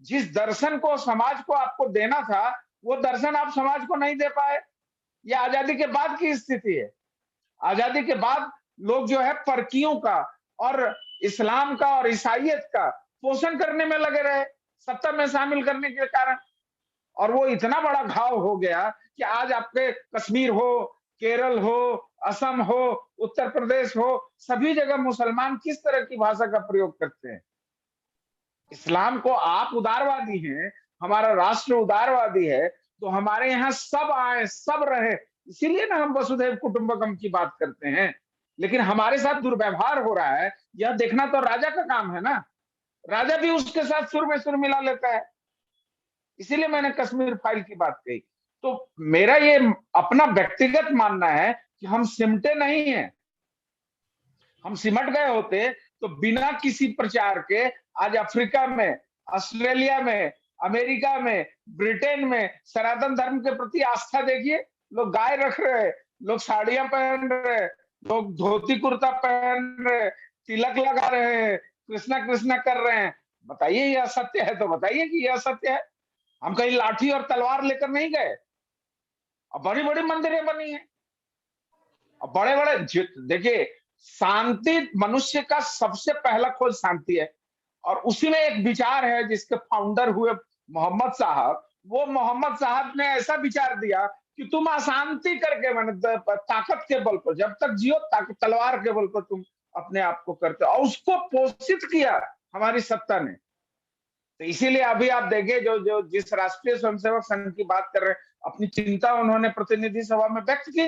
जिस दर्शन को समाज को आपको देना था, वो दर्शन आप समाज को नहीं दे पाए। ये आजादी के बाद की स्थिति है। आजादी के बाद लोग जो है परकियों का और इस्लाम का और ईसाइयत का पोषण करने में लगे रहे, सत्ता में शामिल करने के कारण। और वो इतना बड़ा घाव हो गया कि आज आपके कश्मीर हो, केरल हो, असम हो, उत्तर प्रदेश हो, सभी जगह मुसलमान किस तरह की भाषा का प्रयोग करते हैं। इस्लाम को आप उदारवादी हैं, हमारा राष्ट्र उदारवादी है, तो हमारे यहाँ सब आए सब रहे, इसीलिए ना हम वसुधैव कुटुंबकम की बात करते हैं। लेकिन हमारे साथ दुर्व्यवहार हो रहा है, यह देखना तो राजा का काम है ना। राजा भी उसके साथ सुर में सुर मिला लेता है। इसीलिए मैंने कश्मीर फाइल की बात कही। तो मेरा ये अपना व्यक्तिगत मानना है कि हम सिमटे नहीं हैं। हम सिमट गए होते तो बिना किसी प्रचार के आज अफ्रीका में, ऑस्ट्रेलिया में, अमेरिका में, ब्रिटेन में सनातन धर्म के प्रति आस्था देखिए, लोग गाय रख रहे, लोग साड़ियां पहन रहे, लोग धोती कुर्ता पहन रहे, तिलक लगा रहे हैं, कृष्णा कृष्णा कर रहे हैं। बताइए यह सत्य है तो बताइए कि यह सत्य है। हम कहीं लाठी और तलवार लेकर नहीं गए। अब बड़ी बड़ी मंदिरें बनी है, अब बड़े बड़े, देखिए शांति मनुष्य का सबसे पहला खोज शांति है। और उसी में एक विचार है जिसके फाउंडर हुए मोहम्मद साहब। वो मोहम्मद साहब ने ऐसा विचार दिया कि तुम अशांति करके, मैंने ताकत के बल पर जब तक जियो, तलवार के बल पर तुम अपने आप को करते हो, और उसको पोषित किया हमारी सत्ता ने। तो इसीलिए अभी आप देखिए जो जिस राष्ट्रीय स्वयंसेवक संघ की बात कर रहे हैं, अपनी चिंता उन्होंने प्रतिनिधि सभा में व्यक्त की।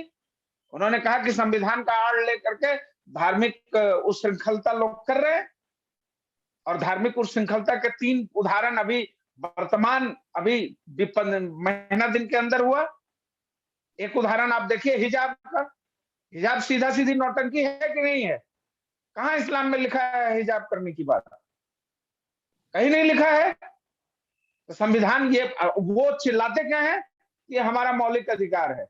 उन्होंने कहा कि संविधान का आड़ लेकर के धार्मिक उच्छृंखलता लोग कर रहे हैं, और धार्मिक उच्छृंखलता के 3 उदाहरण अभी वर्तमान महीना दिन के अंदर हुआ। एक उदाहरण आप देखिए हिजाब का। हिजाब सीधा सीधी नौटंकी है कि नहीं है? कहां इस्लाम में लिखा है हिजाब करने की बात? कहीं नहीं लिखा है। तो संविधान, ये वो चिल्लाते क्या है कि हमारा मौलिक अधिकार है।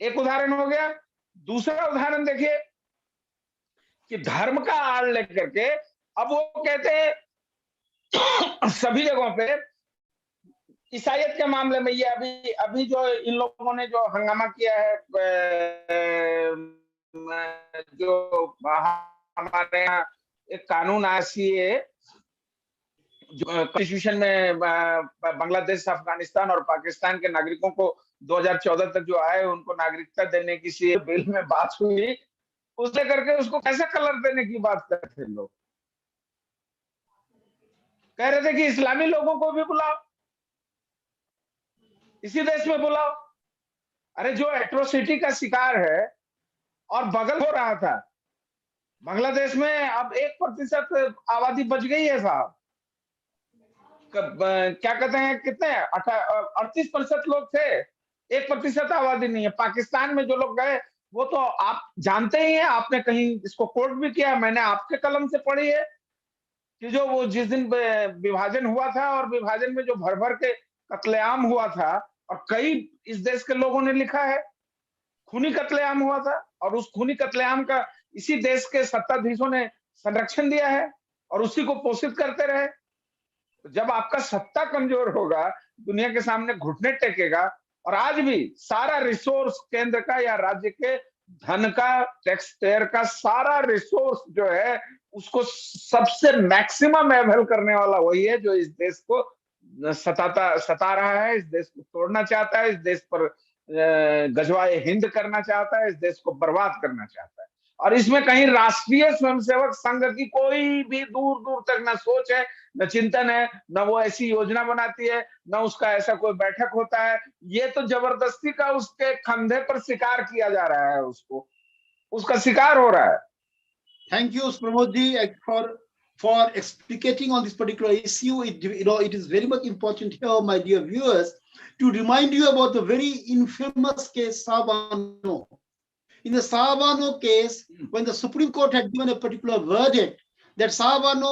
एक उदाहरण हो गया। दूसरा उदाहरण देखिए कि धर्म का आड़ लेकर के अब वो कहते हैं सभी जगहों पे ईसाइयत के मामले में, ये अभी जो इन लोगों ने जो हंगामा किया है, जो हमारे यहाँ एक कानून आया सीए, जो कॉन्स्टिट्यूशन में बांग्लादेश, अफगानिस्तान और पाकिस्तान के नागरिकों को 2014 तक जो आए उनको नागरिकता देने की सीए बिल में बात हुई, उससे करके उसको कैसे कलर देने की बात करते थे लोग। कह रहे थे कि इस्लामी लोगों को भी बुलाओ, इसी देश में बुलाओ। अरे जो एट्रोसिटी का शिकार है और बगल हो रहा था बांग्लादेश में, अब 1% आबादी बच गई है साहब। क्या कहते हैं, कितने 38% लोग थे, 1% आबादी नहीं है। पाकिस्तान में जो लोग गए वो तो आप जानते ही हैं, आपने कहीं इसको कोट भी किया, मैंने आपके कलम से पढ़ी है कि जो वो जिस दिन विभाजन हुआ था और विभाजन में जो भर भर के कत्लेआम हुआ था, और कई इस देश के लोगों ने लिखा है खूनी कत्लेआम हुआ था, और उस खूनी कत्लेआम का इसी देश के सत्ताधीशों ने संरक्षण दिया है और उसी को पोषित करते रहे। जब आपका सत्ता कमजोर होगा, दुनिया के सामने घुटने टेकेगा, और आज भी सारा रिसोर्स केंद्र का या राज्य के धन का, टैक्स पेयर का सारा रिसोर्स जो है उसको सबसे मैक्सिमम एवेल करने वाला वही है जो इस देश को सता रहा है, इस देश को तोड़ना चाहता है, इस देश पर गजवाए हिंद करना चाहता है, इस देश को बर्बाद करना चाहता है। और इसमें कहीं राष्ट्रीय स्वयंसेवक संघ की कोई भी दूर दूर तक न सोच है, न चिंतन है, न वो ऐसी योजना बनाती है, न उसका ऐसा कोई बैठक होता है। ये तो जबरदस्ती का उसके कंधे पर शिकार किया जा रहा है, उसका शिकार हो रहा है। Thank you, Pramod ji, for explicating on this particular issue. It is very much important here, my dear viewers, to remind you about the very infamous case Savano. In the Savano case, when the Supreme Court had given a particular verdict that Savano,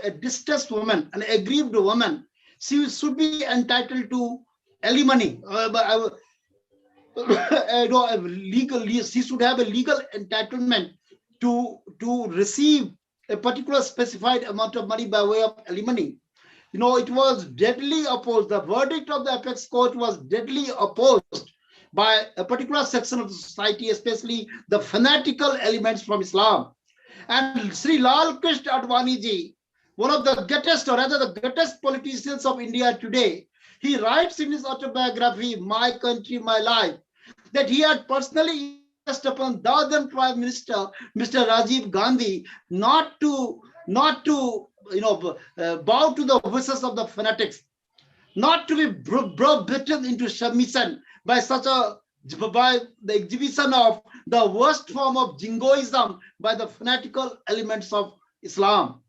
a distressed woman, an aggrieved woman, she should be entitled to alimony. She should have a legal entitlement to receive a particular specified amount of money by way of alimony. It was deadly opposed. The verdict of the apex court was deadly opposed by a particular section of the society, especially the fanatical elements from Islam. And Shri Lal Krishna Advani ji, one of the greatest, or rather the greatest politicians of India today, he writes in his autobiography, My Country, My Life, that he had personally impressed upon the then Prime Minister, Mr. Rajiv Gandhi, not to bow to the wishes of the fanatics, not to be bitten into submission by the exhibition of the worst form of jingoism by the fanatical elements of Islam.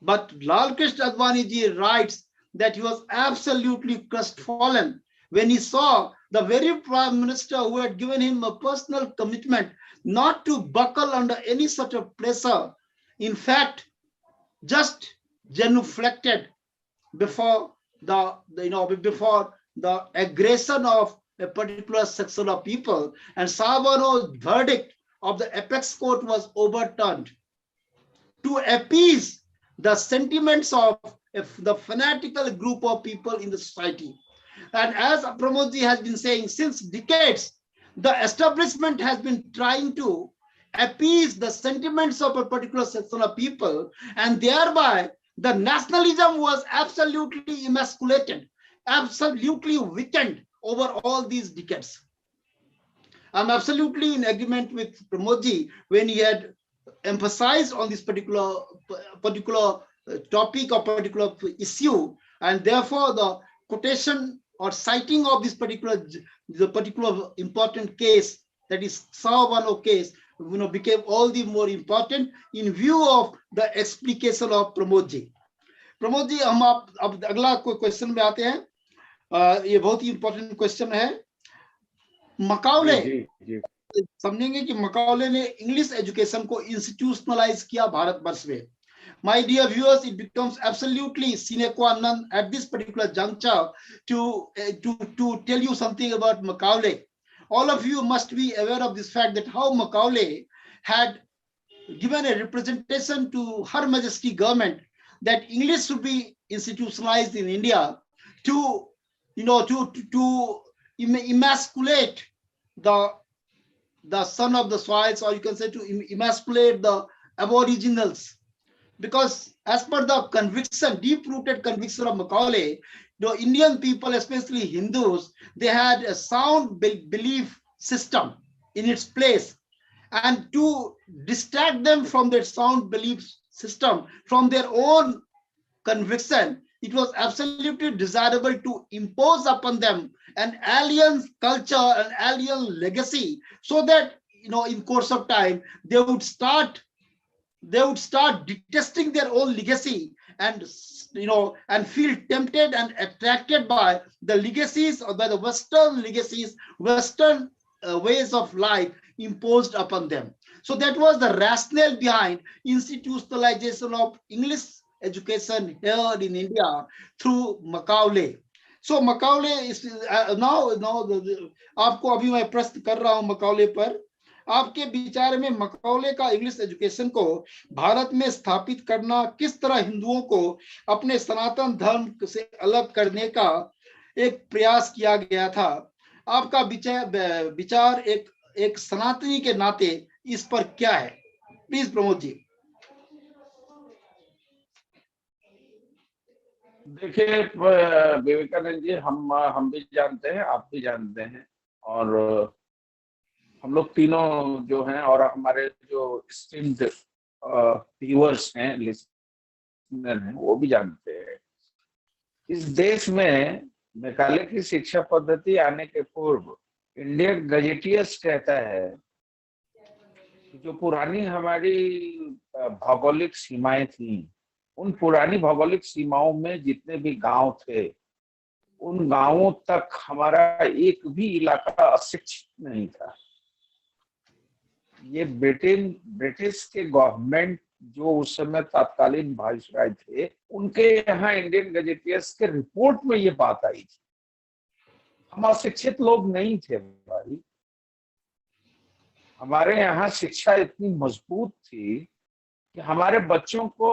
But Lal Krishna Advani ji writes that he was absolutely crestfallen when he saw the very Prime Minister who had given him a personal commitment not to buckle under any sort of pressure, in fact, just genuflected before before the aggression of a particular section of people, and Savano's verdict of the apex court was overturned to appease the sentiments of the fanatical group of people in the society. And as Pramodji has been saying, since decades, the establishment has been trying to appease the sentiments of a particular section of people, and thereby the nationalism was absolutely emasculated, absolutely weakened over all these decades. I'm absolutely in agreement with Pramodji when he had emphasized on this particular topic or particular issue, and therefore the quotation or citing of this particular important case, that is Savano case, became all the more important in view of the explication of Pramod ji. Pramod ji, हम आप अब अगला कोई question में आते हैं। ये बहुत ही इंपॉर्टेंट क्वेश्चन है। मकाउले समझेंगे कि मकाउले ने इंग्लिश एजुकेशन को इंस्टीट्यूशनलाइज किया भारतवर्ष में। My dear viewers, it becomes absolutely sine qua non at this particular juncture to tell you something about Macaulay. All of you must be aware of this fact that how Macaulay had given a representation to Her Majesty government that English should be institutionalized in India to emasculate the son of the soils, or you can say to emasculate the aboriginals. Because as per the conviction, deep-rooted conviction of Macaulay, the Indian people, especially Hindus, they had a sound belief system in its place. And to distract them from their sound belief system, from their own conviction, it was absolutely desirable to impose upon them an alien culture, an alien legacy, so that, in course of time, they would start detesting their own legacy and feel tempted and attracted by the legacies or by the Western legacies, Western ways of life imposed upon them. So that was the rationale behind institutionalization of English education here in India through Macaulay. So Macaulay is now आपको अभी मैं प्रश्न कर रहा हूं Macaulay पर। आपके विचार में मकौले का इंग्लिश एजुकेशन को भारत में स्थापित करना किस तरह हिंदुओं को अपने सनातन धर्म से अलग करने का एक प्रयास किया गया था? आपका विचार एक सनातनी के नाते इस पर क्या है? प्लीज प्रमोद जी। देखिए विवेकानंद जी, हम भी जानते हैं, आप भी जानते हैं, और हम लोग तीनों जो हैं और हमारे जो स्ट्रीम्ड व्यूअर्स हैं, लिसनर हैं, वो भी जानते हैं। इस देश में मैकाले की शिक्षा पद्धति आने के पूर्व इंडियन गजेटियर्स कहता है कि जो पुरानी हमारी भौगोलिक सीमाएं थी, उन पुरानी भौगोलिक सीमाओं में जितने भी गांव थे, उन गांवों तक हमारा एक भी इलाका अशिक्षित नहीं था। ये ब्रिटिश के गवर्नमेंट जो उस समय तत्कालीन वाइसराय थे, उनके यहाँ इंडियन गजेटियर्स के रिपोर्ट में ये बात आई थी। हम अशिक्षित लोग नहीं थे भाई, हमारे यहाँ शिक्षा इतनी मजबूत थी कि हमारे बच्चों को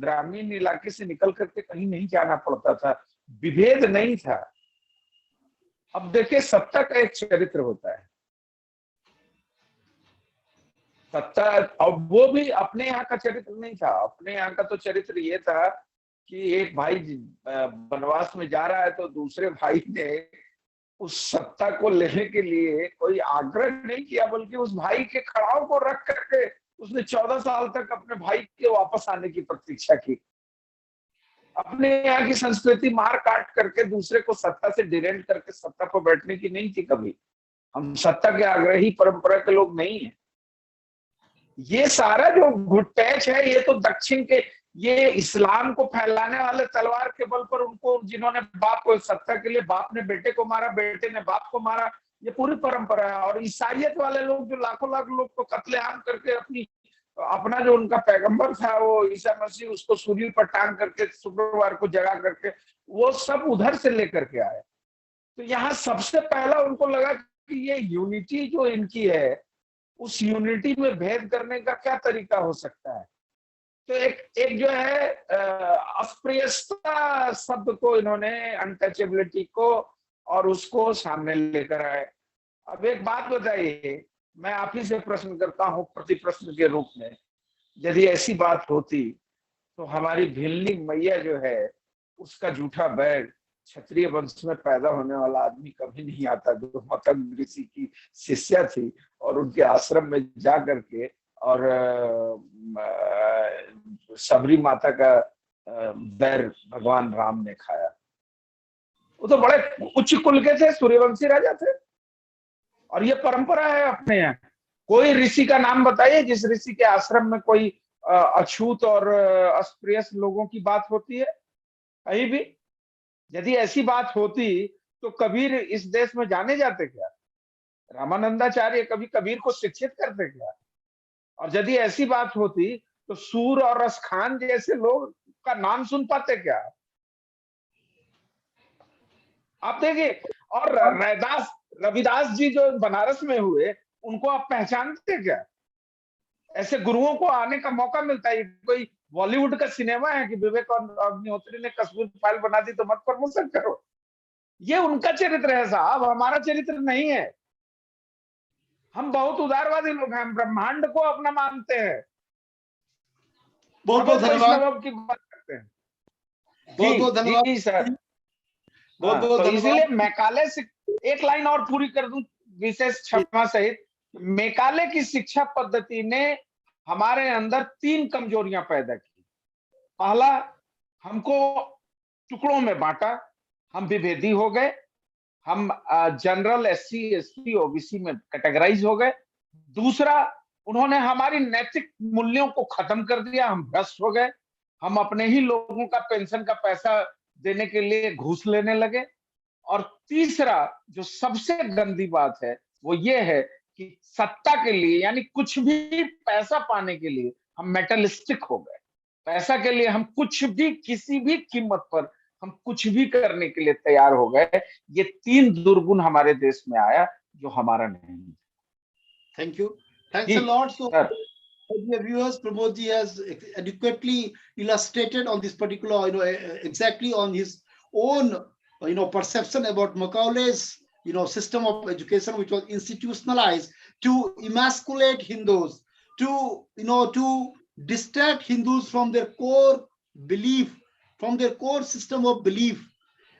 ग्रामीण इलाके से निकल करके कहीं नहीं जाना पड़ता था, विभेद नहीं था। अब देखिए, सत्ता का एक चरित्र होता है, सत्ता, और वो भी अपने यहाँ का चरित्र नहीं था। अपने यहाँ का तो चरित्र ये था कि एक भाई वनवास में जा रहा है तो दूसरे भाई ने उस सत्ता को लेने के लिए कोई आग्रह नहीं किया, बल्कि उस भाई के खड़ाऊ को रख करके उसने 14 साल तक अपने भाई के वापस आने की प्रतीक्षा की। अपने यहाँ की संस्कृति मार काट करके दूसरे को सत्ता से डिरेंट करके सत्ता पर बैठने की नहीं थी कभी। हम सत्ता के आग्रही परंपरा के लोग नहीं है। ये सारा जो घुटपैठ है, ये तो दक्षिण के, ये इस्लाम को फैलाने वाले तलवार के बल पर उनको, जिन्होंने बाप को सत्ता के लिए, बाप ने बेटे को मारा, बेटे ने बाप को मारा, ये पूरी परंपरा है। और ईसाइयत वाले लोग जो लाखों लाख लोग को कत्लेआम करके अपना जो उनका पैगंबर था वो ईसा मसीह, उसको सूली पर टांग करके शुक्रवार को जगा करके, वो सब उधर से लेकर के आए। तो यहाँ सबसे पहला उनको लगा कि ये यूनिटी जो इनकी है, उस यूनिटी में भेद करने का क्या तरीका हो सकता है। तो एक जो है अस्पृश्यता शब्द को इन्होंने, अनटचेबिलिटी को, और उसको सामने लेकर आए। अब एक बात बताइए, मैं आप ही से प्रश्न करता हूं प्रति प्रश्न के रूप में, यदि ऐसी बात होती तो हमारी भिल्ली मैया जो है, उसका जूठा बैग क्षत्रिय वंश में पैदा होने वाला आदमी कभी नहीं आता, जो पतंग ऋषि की शिष्या थी और उनके आश्रम में जा करके और सबरी माता का बैर भगवान राम ने खाया। वो तो बड़े उच्च कुल के थे, सूर्यवंशी राजा थे, और ये परंपरा है अपने यहाँ। कोई ऋषि का नाम बताइए जिस ऋषि के आश्रम में कोई अछूत और अस्पृश्य लोगों की बात होती है, कहीं भी? यदि ऐसी बात होती तो कबीर इस देश में जाने जाते क्या? रामानंदाचार्य कभी कबीर को शिक्षित करते क्या? और यदि ऐसी बात होती तो सूर और रसखान जैसे लोग का नाम सुन पाते क्या? आप देखिए, और रविदास जी जो बनारस में हुए, उनको आप पहचानते क्या? ऐसे गुरुओं को आने का मौका मिलता है। कोई बॉलीवुड का सिनेमा है कि विवेक अग्निहोत्री ने कश्मीर फाइल बना दी तो मत प्रमोशन करो? ये उनका चरित्र है साहब, हमारा चरित्र नहीं है। हम बहुत उदारवादी लोग हैं, हम ब्रह्मांड को अपना मानते हैं। बहुत बहुत धन्यवाद की बात करते हैं। बहुत बहुत धन्यवाद जी सर, बहुत बहुत तो धन्यवाद। इसीलिए मैकाले से एक लाइन और पूरी कर दूं विशेष क्षमा सहित। मैकाले की शिक्षा पद्धति ने हमारे अंदर 3 कमजोरियां पैदा की। पहला, हमको टुकड़ों में बांटा, हम विभेदी हो गए, हम जनरल SC ST OBC में कैटेगराइज हो गए। दूसरा, उन्होंने हमारी नैतिक मूल्यों को खत्म कर दिया, हम भ्रष्ट हो गए, हम अपने ही लोगों का पेंशन का पैसा देने के लिए घूस लेने लगे। और तीसरा, जो सबसे गंदी बात है, वो ये है कि सत्ता के लिए, यानी कुछ भी पैसा पाने के लिए हम मेटलिस्टिक हो गए। पैसा के लिए हम कुछ भी, किसी भी कीमत पर हम कुछ भी करने के लिए तैयार हो गए। ये 3 दुर्गुण हमारे देश में आया जो हमारा नहीं है। Thank you, thanks a lot. So dear viewers, Pramod ji has adequately illustrated on this particular, exactly on his own, perception about Macaulay's, system of education, which was institutionalized to emasculate Hindus, to distract Hindus from their core belief, from their core system of belief.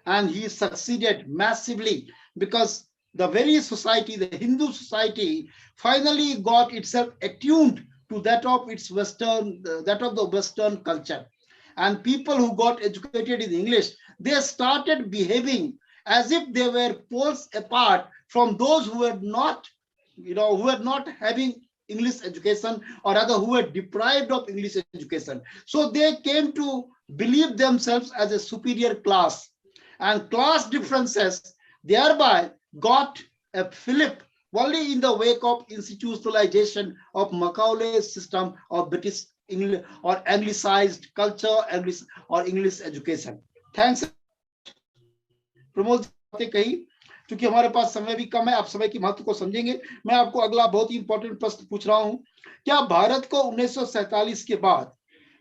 And he succeeded massively, because the very society, the Hindu society, finally got itself attuned to that of its that of the Western culture. And people who got educated in English, they started behaving as if they were poles apart from those who were not, who were not having English education, or rather who were deprived of English education. So they came to believe themselves as a superior class, and class differences thereby got a fillip only in the wake of institutionalization of Macaulay's system of British English or Anglicized culture, or English education. Thanks, Pramod ji कही। क्योंकि हमारे पास समय भी कम है, आप समय की महत्व को समझेंगे। मैं आपको अगला बहुत ही इंपॉर्टेंट प्रश्न पूछ रहा हूं। क्या भारत को 1947 के बाद,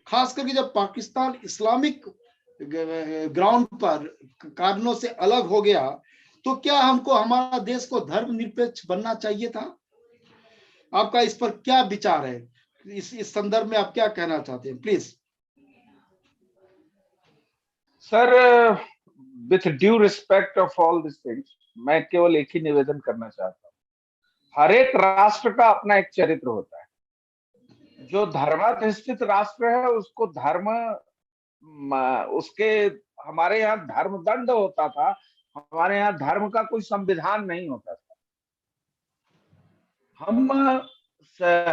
खास करके जब पाकिस्तान इस्लामिक ग्राउंड पर कारणों से अलग हो गया, तो क्या हमको, हमारा देश को धर्मनिरपेक्ष बनना चाहिए था? आपका इस पर क्या विचार है? इस संदर्भ में आप क्या कहना चाहते हैं, please? Sir, with due respect of all these things, मैं केवल एक ही निवेदन करना चाहता हूँ, हर एक राष्ट्र का अपना एक चरित्र होता है। जो धर्माधिष्ठित राष्ट्र है उसको धर्म उसके, हमारे यहाँ धर्म दंड होता था, हमारे यहाँ धर्म का कोई संविधान नहीं होता था।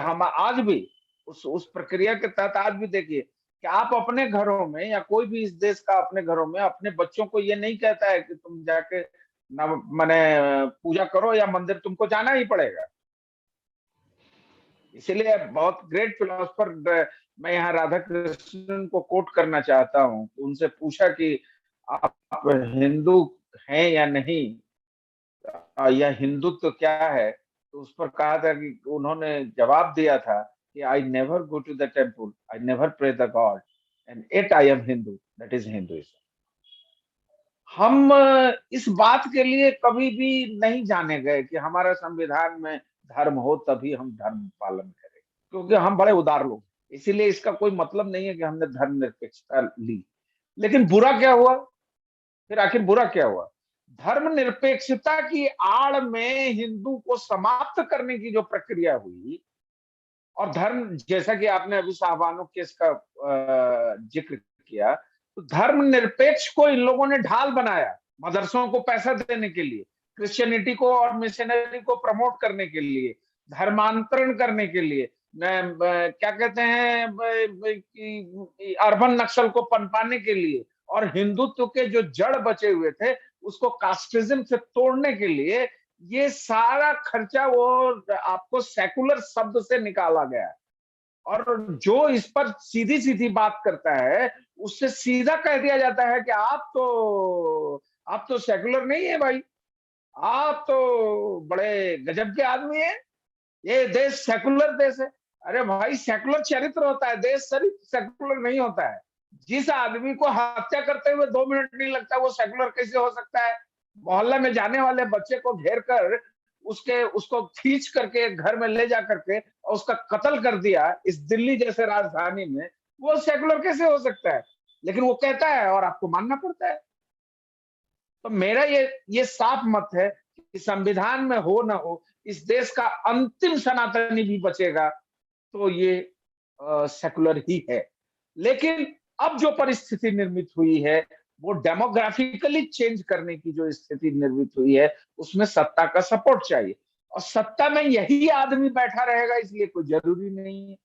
हम आज भी उस प्रक्रिया के तहत आज भी देखिए कि आप अपने घरों में या कोई भी इस देश का अपने घरों में अपने बच्चों को ये नहीं कहता है कि तुम जाके माने पूजा करो या मंदिर तुमको जाना ही पड़ेगा। इसीलिए बहुत ग्रेट फिलोसफर, मैं यहाँ राधा कृष्णन को कोट करना चाहता हूँ। उनसे पूछा कि आप हिंदू हैं या नहीं, या हिंदुत्व क्या है, तो उस पर कहा था कि उन्होंने जवाब दिया था कि I never go to the temple, I never pray the god and at I am Hindu, that is Hinduism. हम इस बात के लिए कभी भी नहीं जाने गए कि हमारा संविधान में धर्म हो तभी हम धर्म पालन करें, क्योंकि हम बड़े उदार लोग, इसीलिए इसका कोई मतलब नहीं है कि हमने धर्मनिरपेक्षता ली। लेकिन बुरा क्या हुआ, फिर आखिर बुरा क्या हुआ? धर्मनिरपेक्षता की आड़ में हिंदू को समाप्त करने की जो प्रक्रिया हुई, और धर्म, जैसा कि आपने अभी साहबानो केस का जिक्र किया, तो धर्मनिरपेक्ष को इन लोगों ने ढाल बनाया मदरसों को पैसा देने के लिए, क्रिश्चियनिटी को और मिशनरी को प्रमोट करने के लिए, धर्मांतरण करने के लिए, क्या कहते हैं, अर्बन नक्सल को पनपाने के लिए, और हिंदुत्व के जो जड़ बचे हुए थे उसको कास्टिज्म से तोड़ने के लिए। ये सारा खर्चा वो आपको सेकुलर शब्द से निकाला गया, और जो इस पर सीधी सीधी बात करता है उससे सीधा कह दिया जाता है कि आप तो सेकुलर नहीं है भाई, आप तो बड़े गजब के आदमी हैं, ये देश सेकुलर देश है। अरे भाई, सेकुलर चरित्र होता है, देश सिर्फ सेकुलर नहीं होता है। जिस आदमी को हत्या करते हुए 2 मिनट नहीं लगता, वो सेकुलर कैसे हो सकता है? मोहल्ले में जाने वाले बच्चे को घेर कर उसको खींच करके घर में ले जा करके और उसका कत्ल कर दिया इस दिल्ली जैसे राजधानी में, वो सेकुलर कैसे हो सकता है? लेकिन वो कहता है और आपको मानना पड़ता है। तो मेरा ये साफ मत है कि संविधान में हो ना हो, इस देश का अंतिम सनातनी भी बचेगा तो ये सेकुलर ही है। लेकिन अब जो परिस्थिति निर्मित हुई है वो डेमोग्राफिकली चेंज करने की जो स्थिति निर्मित हुई है, उसमें सत्ता का सपोर्ट चाहिए, और सत्ता में यही आदमी बैठा रहेगा इसलिए कोई जरूरी नहीं है।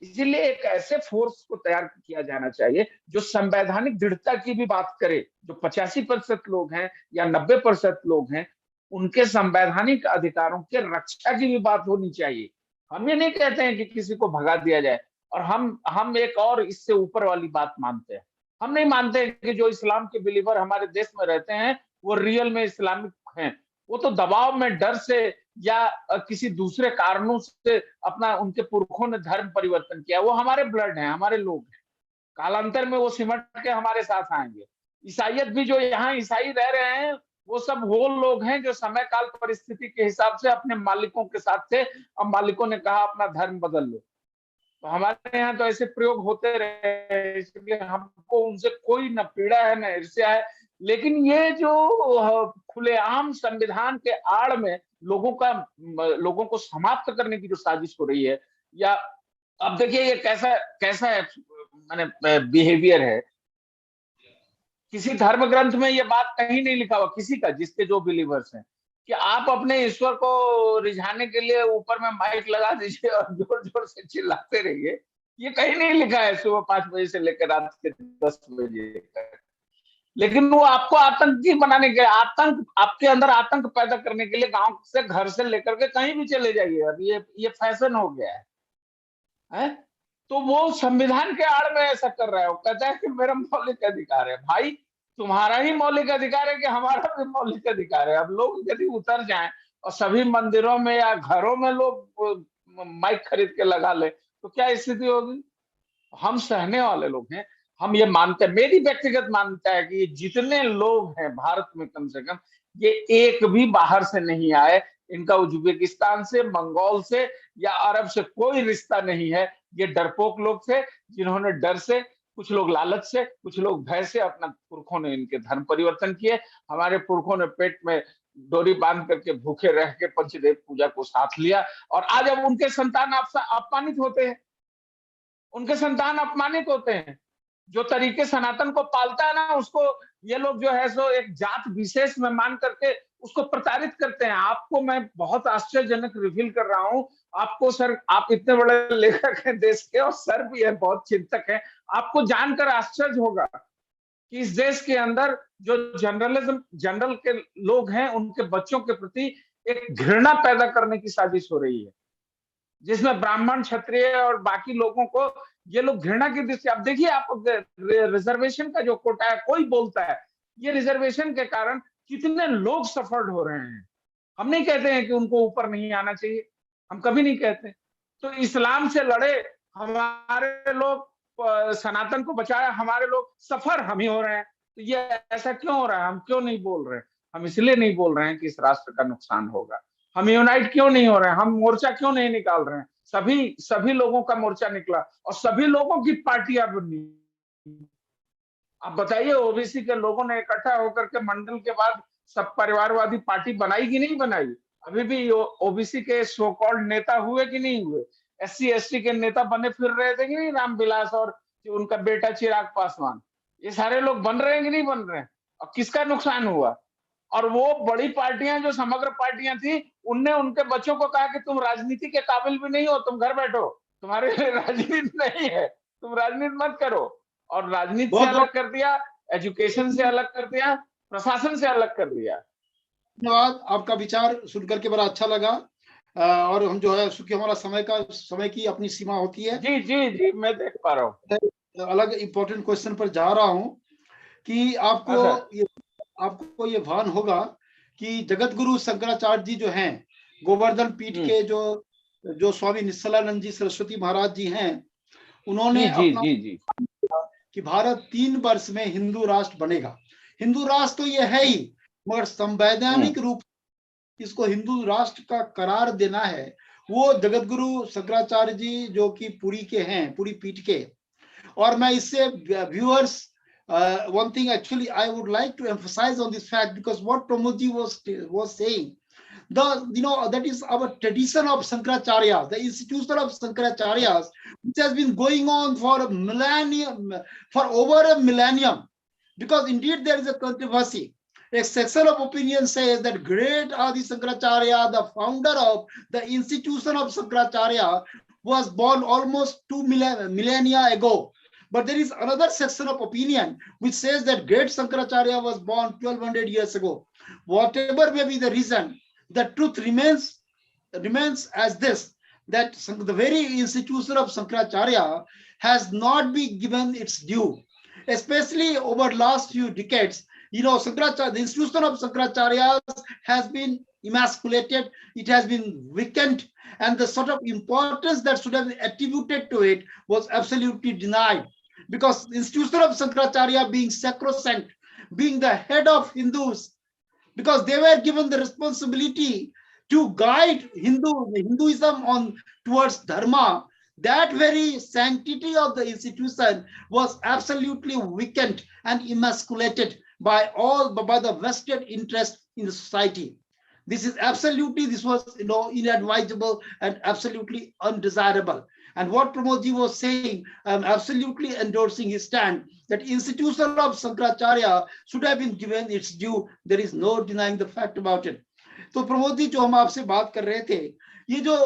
इसीलिए एक ऐसे फोर्स को तैयार किया जाना चाहिए जो संवैधानिक दृढ़ता की भी बात करे। जो 85% लोग हैं या 90% लोग हैं, उनके संवैधानिक अधिकारों के रक्षा की भी बात होनी चाहिए। हम ये नहीं कहते हैं कि किसी को भगा दिया जाए, और हम एक और इससे ऊपर वाली बात मानते हैं। हम नहीं मानते कि जो इस्लाम के बिलीवर हमारे देश में रहते हैं वो रियल में इस्लामिक हैं। वो तो दबाव में, डर से या किसी दूसरे कारणों से अपना, उनके पुरखों ने धर्म परिवर्तन किया। वो हमारे ब्लड हैं, हमारे लोग हैं, कालांतर में वो सिमट के हमारे साथ आएंगे। ईसाइयत भी जो यहाँ ईसाई रह रहे हैं वो सब वो लोग हैं जो समय काल परिस्थिति के हिसाब से अपने मालिकों के साथ थे, अब मालिकों ने कहा अपना धर्म बदल लो। तो हमारे यहाँ तो ऐसे प्रयोग होते रहे, इसलिए हमको उनसे कोई न पीड़ा है न ईर्ष्या है। लेकिन ये जो खुलेआम संविधान के आड़ में लोगों को समाप्त करने की जो साजिश हो रही है, या अब देखिए ये कैसा है, माने बिहेवियर है। किसी धर्म ग्रंथ में ये बात कहीं नहीं लिखा हुआ किसी का, जिसके जो बिलीवर्स हैं, कि आप अपने ईश्वर को रिझाने के लिए ऊपर में माइक लगा दीजिए और जोर जोर से चिल्लाते रहिए। ये कहीं नहीं लिखा है सुबह 5 बजे से लेकर रात के 10 बजे तक। लेकिन वो आपको आतंकी बनाने के, आपके अंदर आतंक पैदा करने के लिए गांव से, घर से लेकर के कहीं भी चले जाइए, अब ये फैशन हो गया है? तो वो संविधान के आड़ में ऐसा कर रहा है। वो कहता है कि मेरा मौलिक अधिकार है। भाई, तुम्हारा ही मौलिक अधिकार है कि हमारा भी मौलिक अधिकार है? अब लोग यदि उतर जाएं और सभी मंदिरों में या घरों में लोग माइक खरीद के लगा ले तो क्या स्थिति होगी? हम सहने वाले लोग हैं, हम ये मानते हैं, मेरी व्यक्तिगत मान्यता है कि जितने लोग हैं भारत में, कम से कम ये एक भी बाहर से नहीं आए। इनका उज्बेकिस्तान से, मंगोल से या अरब से कोई रिश्ता नहीं है। ये डरपोक लोग थे जिन्होंने डर से कुछ लोग लालच से, कुछ लोग भय से, अपना पुरखों ने इनके धर्म परिवर्तन किए। हमारे पुरखों ने पेट में डोरी बांध करके भूखे रह के पंचदेव पूजा को साथ लिया, और आज अब उनके संतान अपमानित होते हैं, उनके संतान अपमानित होते हैं। जो तरीके सनातन को पालता है ना, उसको ये लोग जो है सो एक जात विशेष में मान करके उसको प्रताड़ित करते हैं। आपको मैं बहुत आश्चर्यजनक रिवील कर रहा हूं, आपको सर, आप इतने बड़े लेखक हैं देश के, और सर भी है, बहुत चिंतक है, आपको जानकर आश्चर्य होगा कि इस देश के अंदर जो जनरल के लोग हैं, उनके बच्चों के प्रति एक घृणा पैदा करने की साजिश हो रही है, जिसमें ब्राह्मण, क्षत्रिय और बाकी लोगों को ये लोग घृणा की दृष्टि। अब देखिए, आप रिजर्वेशन का जो कोटा है, कोई बोलता है, ये रिजर्वेशन के कारण कितने लोग सफर्ड हो रहे हैं। हम नहीं कहते हैं कि उनको ऊपर नहीं आना चाहिए, हम कभी नहीं कहते। तो इस्लाम से लड़े हमारे लोग, सनातन को बचाया हमारे लोग, सफर हम ही हो रहे हैं। तो ये ऐसा क्यों हो रहा है? हम क्यों नहीं बोल रहे हैं? हम इसलिए नहीं बोल रहे हैं कि इस राष्ट्र का नुकसान होगा। हम यूनाइट क्यों नहीं हो रहे हैं? हम मोर्चा क्यों नहीं निकाल रहे हैं? सभी लोगों का मोर्चा निकला और सभी लोगों की पार्टियां बनी। अब बताइए, ओबीसी के लोगों ने इकट्ठा होकर के मंडल के बाद सब परिवारवादी पार्टी बनाई कि नहीं बनाई? अभी भी ओबीसी के सो कॉल्ड नेता हुए कि नहीं हुए? एससी एसटी के नेता बने फिर रहे थे कि नहीं, रामविलास और उनका बेटा चिराग पासवान, ये सारे लोग बन रहे हैं कि नहीं बन रहे हैं? और किसका नुकसान हुआ? और वो बड़ी पार्टियां जो समग्र पार्टियां थी, उनने उनके बच्चों को कहा कि तुम राजनीति के काबिल भी नहीं हो, तुम घर बैठो, तुम्हारे लिए राजनीति नहीं है, तुम राजनीति मत करो। और राजनीति से बहुत बहुत अलग कर दिया, एजुकेशन से अलग कर दिया, प्रशासन से अलग कर दिया। धन्यवाद, आपका विचार सुनकर के बड़ा अच्छा लगा। और हम जो है, चूंकि हमारा समय की अपनी सीमा होती है, जी जी जी, मैं देख पा रहा हूँ। अलग इंपॉर्टेंट क्वेश्चन पर जा रहा हूं कि हाँ सर। आपको ये भान होगा कि जगत गुरु शंकराचार्य जी जो हैं, गोवर्धन पीठ के जो जो स्वामी निश्चलानंद जी सरस्वती महाराज जी हैं, जी उन्होंने जी अपना जी जी कि भारत 3 वर्ष में हिंदू राष्ट्र बनेगा। हिंदू राष्ट्र तो ये है ही, मगर संवैधानिक रूप इसको हिंदू राष्ट्र का करार देना है, वो जगत गुरु शंकराचार्य जी जो कि पुरी के हैं, पुरी पीठ के। और मैं इससे viewers, one thing actually I would like to emphasize on this fact, because what Pramod ji was saying, that is our tradition of Shankaracharya, the institution of Shankaracharya, which has been going on for a millennium, for over a millennium. Because indeed there is a controversy. A section of opinion says that great Adi Shankaracharya, the founder of the institution of Shankaracharya, was born almost 2 millennia ago. But there is another section of opinion which says that great Shankaracharya was born 1200 years ago. Whatever may be the reason, the truth remains as this, that the very institution of Shankaracharya has not been given its due, especially over last few decades. The institution of Shankaracharya has been emasculated, it has been weakened, and the sort of importance that should have been attributed to it was absolutely denied. Because the institution of Shankaracharya being sacrosanct, being the head of Hindus, because they were given the responsibility to guide Hinduism on towards dharma, that very sanctity of the institution was absolutely weakened and emasculated by the vested interest in the society. This was inadvisable and absolutely undesirable. And what Pramodji was saying, I'm absolutely endorsing his stand, that institution of Shankaracharya should have been given its due. There is no denying the fact about it. तो प्रमोद जी, जो हम आपसे बात कर रहे थे, ये जो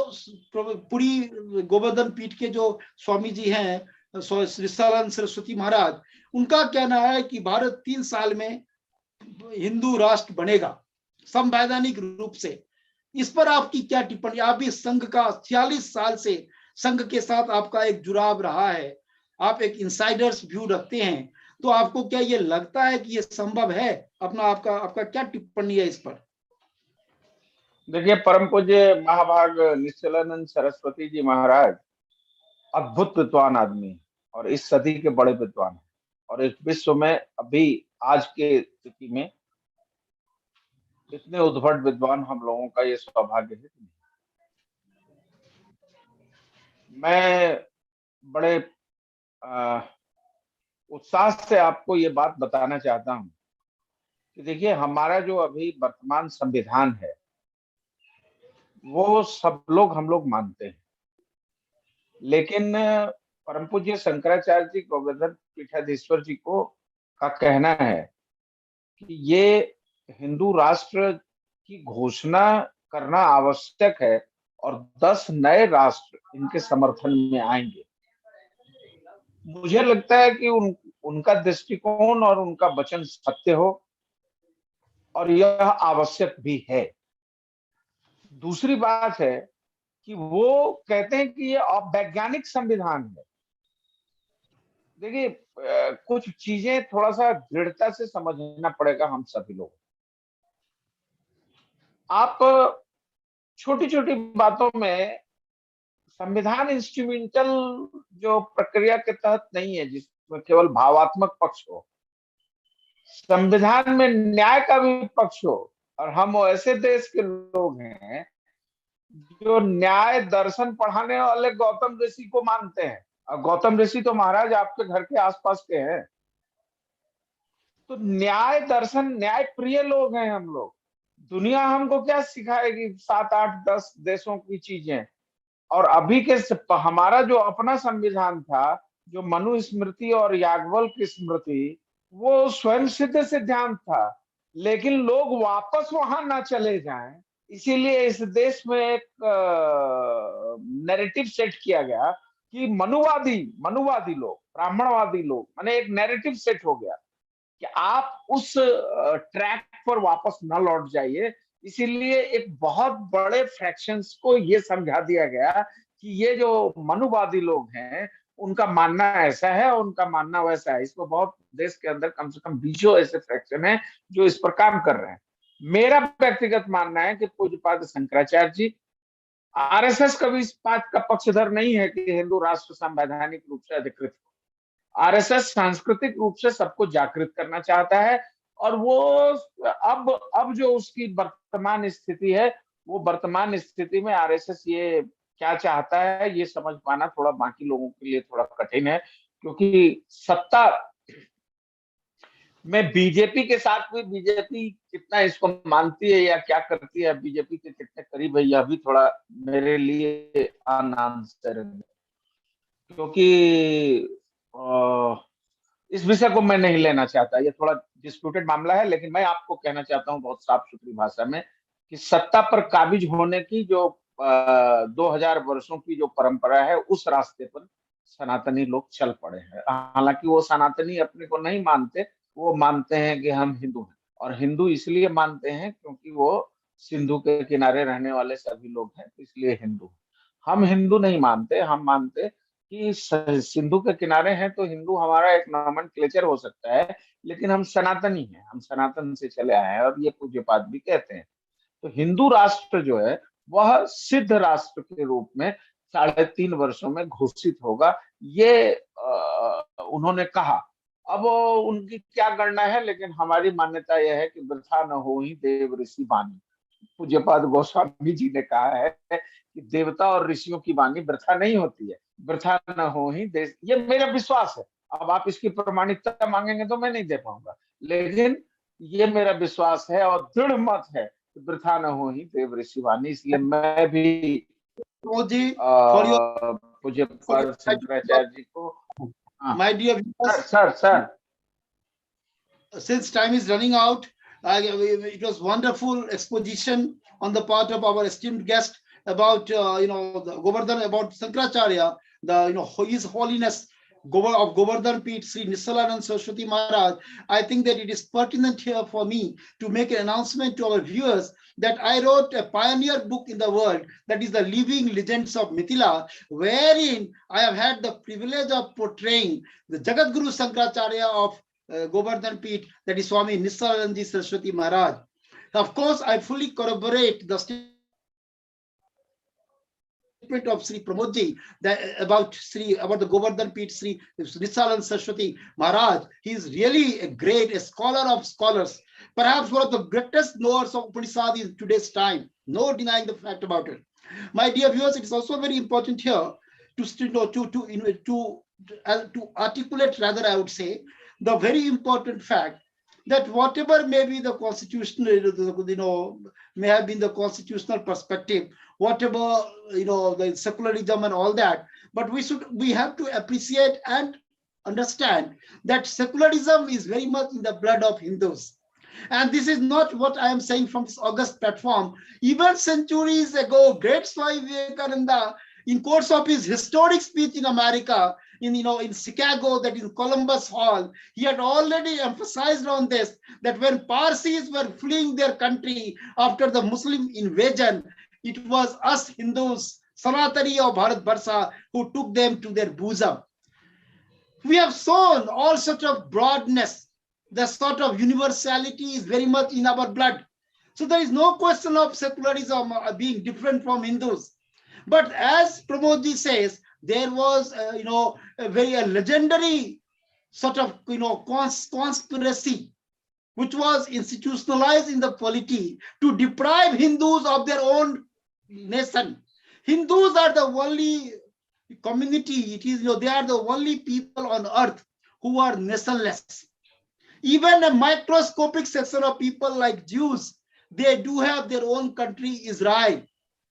पूरी गोवर्धन पीठ के जो स्वामी जी हैं, निश्चलानंद सरस्वती महाराज, उनका कहना है कि भारत 3 साल में हिंदू राष्ट्र बनेगा संवैधानिक रूप से। इस पर आपकी क्या टिप्पणी? आप भी संघ का 46 साल से संघ के साथ आपका एक जुड़ाव रहा है, आप एक इनसाइडर्स व्यू रखते हैं, तो आपको क्या ये लगता है कि ये संभव है? आपका क्या टिप्पणी है इस पर? देखिए, परम पूज्य महाभाग निश्चलानंद सरस्वती जी महाराज अद्भुत विद्वान आदमी और इस सदी के बड़े विद्वान हैं, और इस विश्व में अभी आज के स्थिति में इतने उद्भट विद्वान हम लोगों का ये सौभाग्य है। मैं बड़े उत्साह से आपको ये बात बताना चाहता हूं कि देखिए, हमारा जो अभी वर्तमान संविधान है वो सब लोग हम लोग मानते हैं, लेकिन परम पूज्य शंकराचार्य जी गोवर्धन पीठाधीश्वर जी को का कहना है कि ये हिंदू राष्ट्र की घोषणा करना आवश्यक है और 10 नए राष्ट्र इनके समर्थन में आएंगे। मुझे लगता है कि उनका दृष्टिकोण और उनका वचन सत्य हो और यह आवश्यक भी है। दूसरी बात है कि वो कहते हैं कि ये वैज्ञानिक संविधान है। देखिए, कुछ चीजें थोड़ा सा दृढ़ता से समझना पड़ेगा हम सभी लोग। आप छोटी छोटी बातों में, संविधान इंस्ट्रूमेंटल जो प्रक्रिया के तहत नहीं है जिसमें केवल भावात्मक पक्ष हो, संविधान में न्याय का भी पक्ष हो। और हम ऐसे देश के लोग हैं जो न्याय दर्शन पढ़ाने वाले गौतम ऋषि को मानते हैं, और गौतम ऋषि तो महाराज आपके घर के आसपास के हैं। तो न्याय दर्शन, न्याय प्रिय लोग हैं हम लोग। दुनिया हमको क्या सिखाएगी 7 8 10 देशों की चीजें। और अभी के हमारा जो अपना संविधान था, जो मनु स्मृति और याज्ञवल्क्य की स्मृति, वो स्वयं सिद्ध सिद्धांत था, लेकिन लोग वापस वहां ना चले जाएं, इसीलिए इस देश में एक नैरेटिव सेट किया गया कि मनुवादी लोग, ब्राह्मणवादी लोग, माने एक नैरेटिव सेट हो गया कि आप उस ट्रैक पर वापस न लौट जाइए। इसीलिए एक बहुत बड़े फ्रैक्शंस को ये समझा दिया गया कि ये जो मनुवादी लोग हैं उनका मानना ऐसा है, उनका मानना वैसा है। इसको बहुत देश के अंदर कम से कम 20 ऐसे फ्रैक्शन हैं जो इस पर काम कर रहे हैं। मेरा व्यक्तिगत मानना है कि पूज्यपाद शंकराचार्य जी, आरएसएस कभी इस बात का पक्षधर नहीं है कि हिंदू राष्ट्र संवैधानिक रूप से अधिकृत हो। आरएसएस सांस्कृतिक रूप से सबको जागृत करना चाहता है, और वो अब जो उसकी वर्तमान स्थिति है, वो वर्तमान स्थिति में आरएसएस ये क्या चाहता है ये समझ पाना थोड़ा बाकी लोगों के लिए थोड़ा कठिन है, क्योंकि सत्ता में बीजेपी के साथ भी, बीजेपी कितना इसको मानती है या क्या करती है, बीजेपी के कितने करीब है, यह भी थोड़ा मेरे लिए अनआंसर है। क्योंकि इस विषय को मैं नहीं लेना चाहता, ये थोड़ा डिस्प्यूटेड मामला है, लेकिन मैं आपको कहना चाहता हूं बहुत साफ सुथरी भाषा में कि सत्ता पर काबिज होने की जो 2000 वर्षों की जो परंपरा है, उस रास्ते पर सनातनी लोग चल पड़े हैं। हालांकि वो सनातनी अपने को नहीं मानते, वो मानते हैं कि हम हिंदू हैं, और हिंदू इसलिए मानते हैं क्योंकि वो सिंधु के किनारे रहने वाले सभी लोग हैं, इसलिए हिंदू। हम हिंदू नहीं मानते, हम मानते कि सिंधु के किनारे हैं तो हिंदू हमारा एक नॉमेनक्लेचर हो सकता है, लेकिन हम सनातनी हैं, हम सनातन से चले आए हैं, और ये पूज्यपाद भी कहते हैं। तो हिंदू राष्ट्र जो है वह सिद्ध राष्ट्र के रूप में 3.5 वर्षों में घोषित होगा, ये उन्होंने कहा। अब उनकी क्या गणना है, लेकिन हमारी मान्यता यह है कि वृथा न हो ही देव ऋषि वाणी। पूज्यपाद गोस्वामी जी ने कहा है कि देवता और ऋषियों की वाणी वृथा नहीं होती है, वृथा न हो ही देश, ये मेरा विश्वास है। अब आप इसकी प्रमाणिकता मांगेंगे तो मैं नहीं दे पाऊंगा, लेकिन ये मेरा विश्वास है और दृढ़ मत है कि वृथा न हो ही देव ऋषि वाणी। इसलिए मैं भी पूज्यपाद शंकराचार्य जी को, my dear viewers, sir since time is running out, it was wonderful exposition on the part of our esteemed guest about the Govardhan, about Shankaracharya, His Holiness of Govardhan Peeth, Sri Nisalanand Saraswati Maharaj. I think that it is pertinent here for me to make an announcement to our viewers that I wrote a pioneer book in the world, that is the Living Legends of Mithila, wherein I have had the privilege of portraying the Jagat Guru Shankaracharya of Govardhan Peeth, that is Swami Nisalanand Saraswati Maharaj. Of course, I fully corroborate the statement of Sri Pramodji about the Govardhan Peeth, Sri Nisalanand Saraswati Maharaj. He is really a scholar of scholars, perhaps one of the greatest knowers of Upanishad in today's time. No denying the fact about it. My dear viewers, it is also very important here to to articulate, rather, I would say, the very important fact that whatever may be the constitutional, may have been the constitutional perspective, whatever, the secularism and all that, but we have to appreciate and understand that secularism is very much in the blood of Hindus. And this is not what I am saying from this august platform. Even centuries ago, great Swami Vivekananda, in course of his historic speech in America, in Chicago, that is Columbus Hall, he had already emphasized on this, that when Parsis were fleeing their country after the Muslim invasion, it was us Hindus, Sanatani of Bharat Barsha, who took them to their bosom. We have shown all sort of broadness. The sort of universality is very much in our blood. So there is no question of secularism being different from Hindus. But as Pramodji says, there was, a very legendary sort of, conspiracy, which was institutionalized in the polity to deprive Hindus of their own nation. Hindus are the only community, they are the only people on earth who are nationless. Even a microscopic section of people like Jews, they do have their own country, Israel.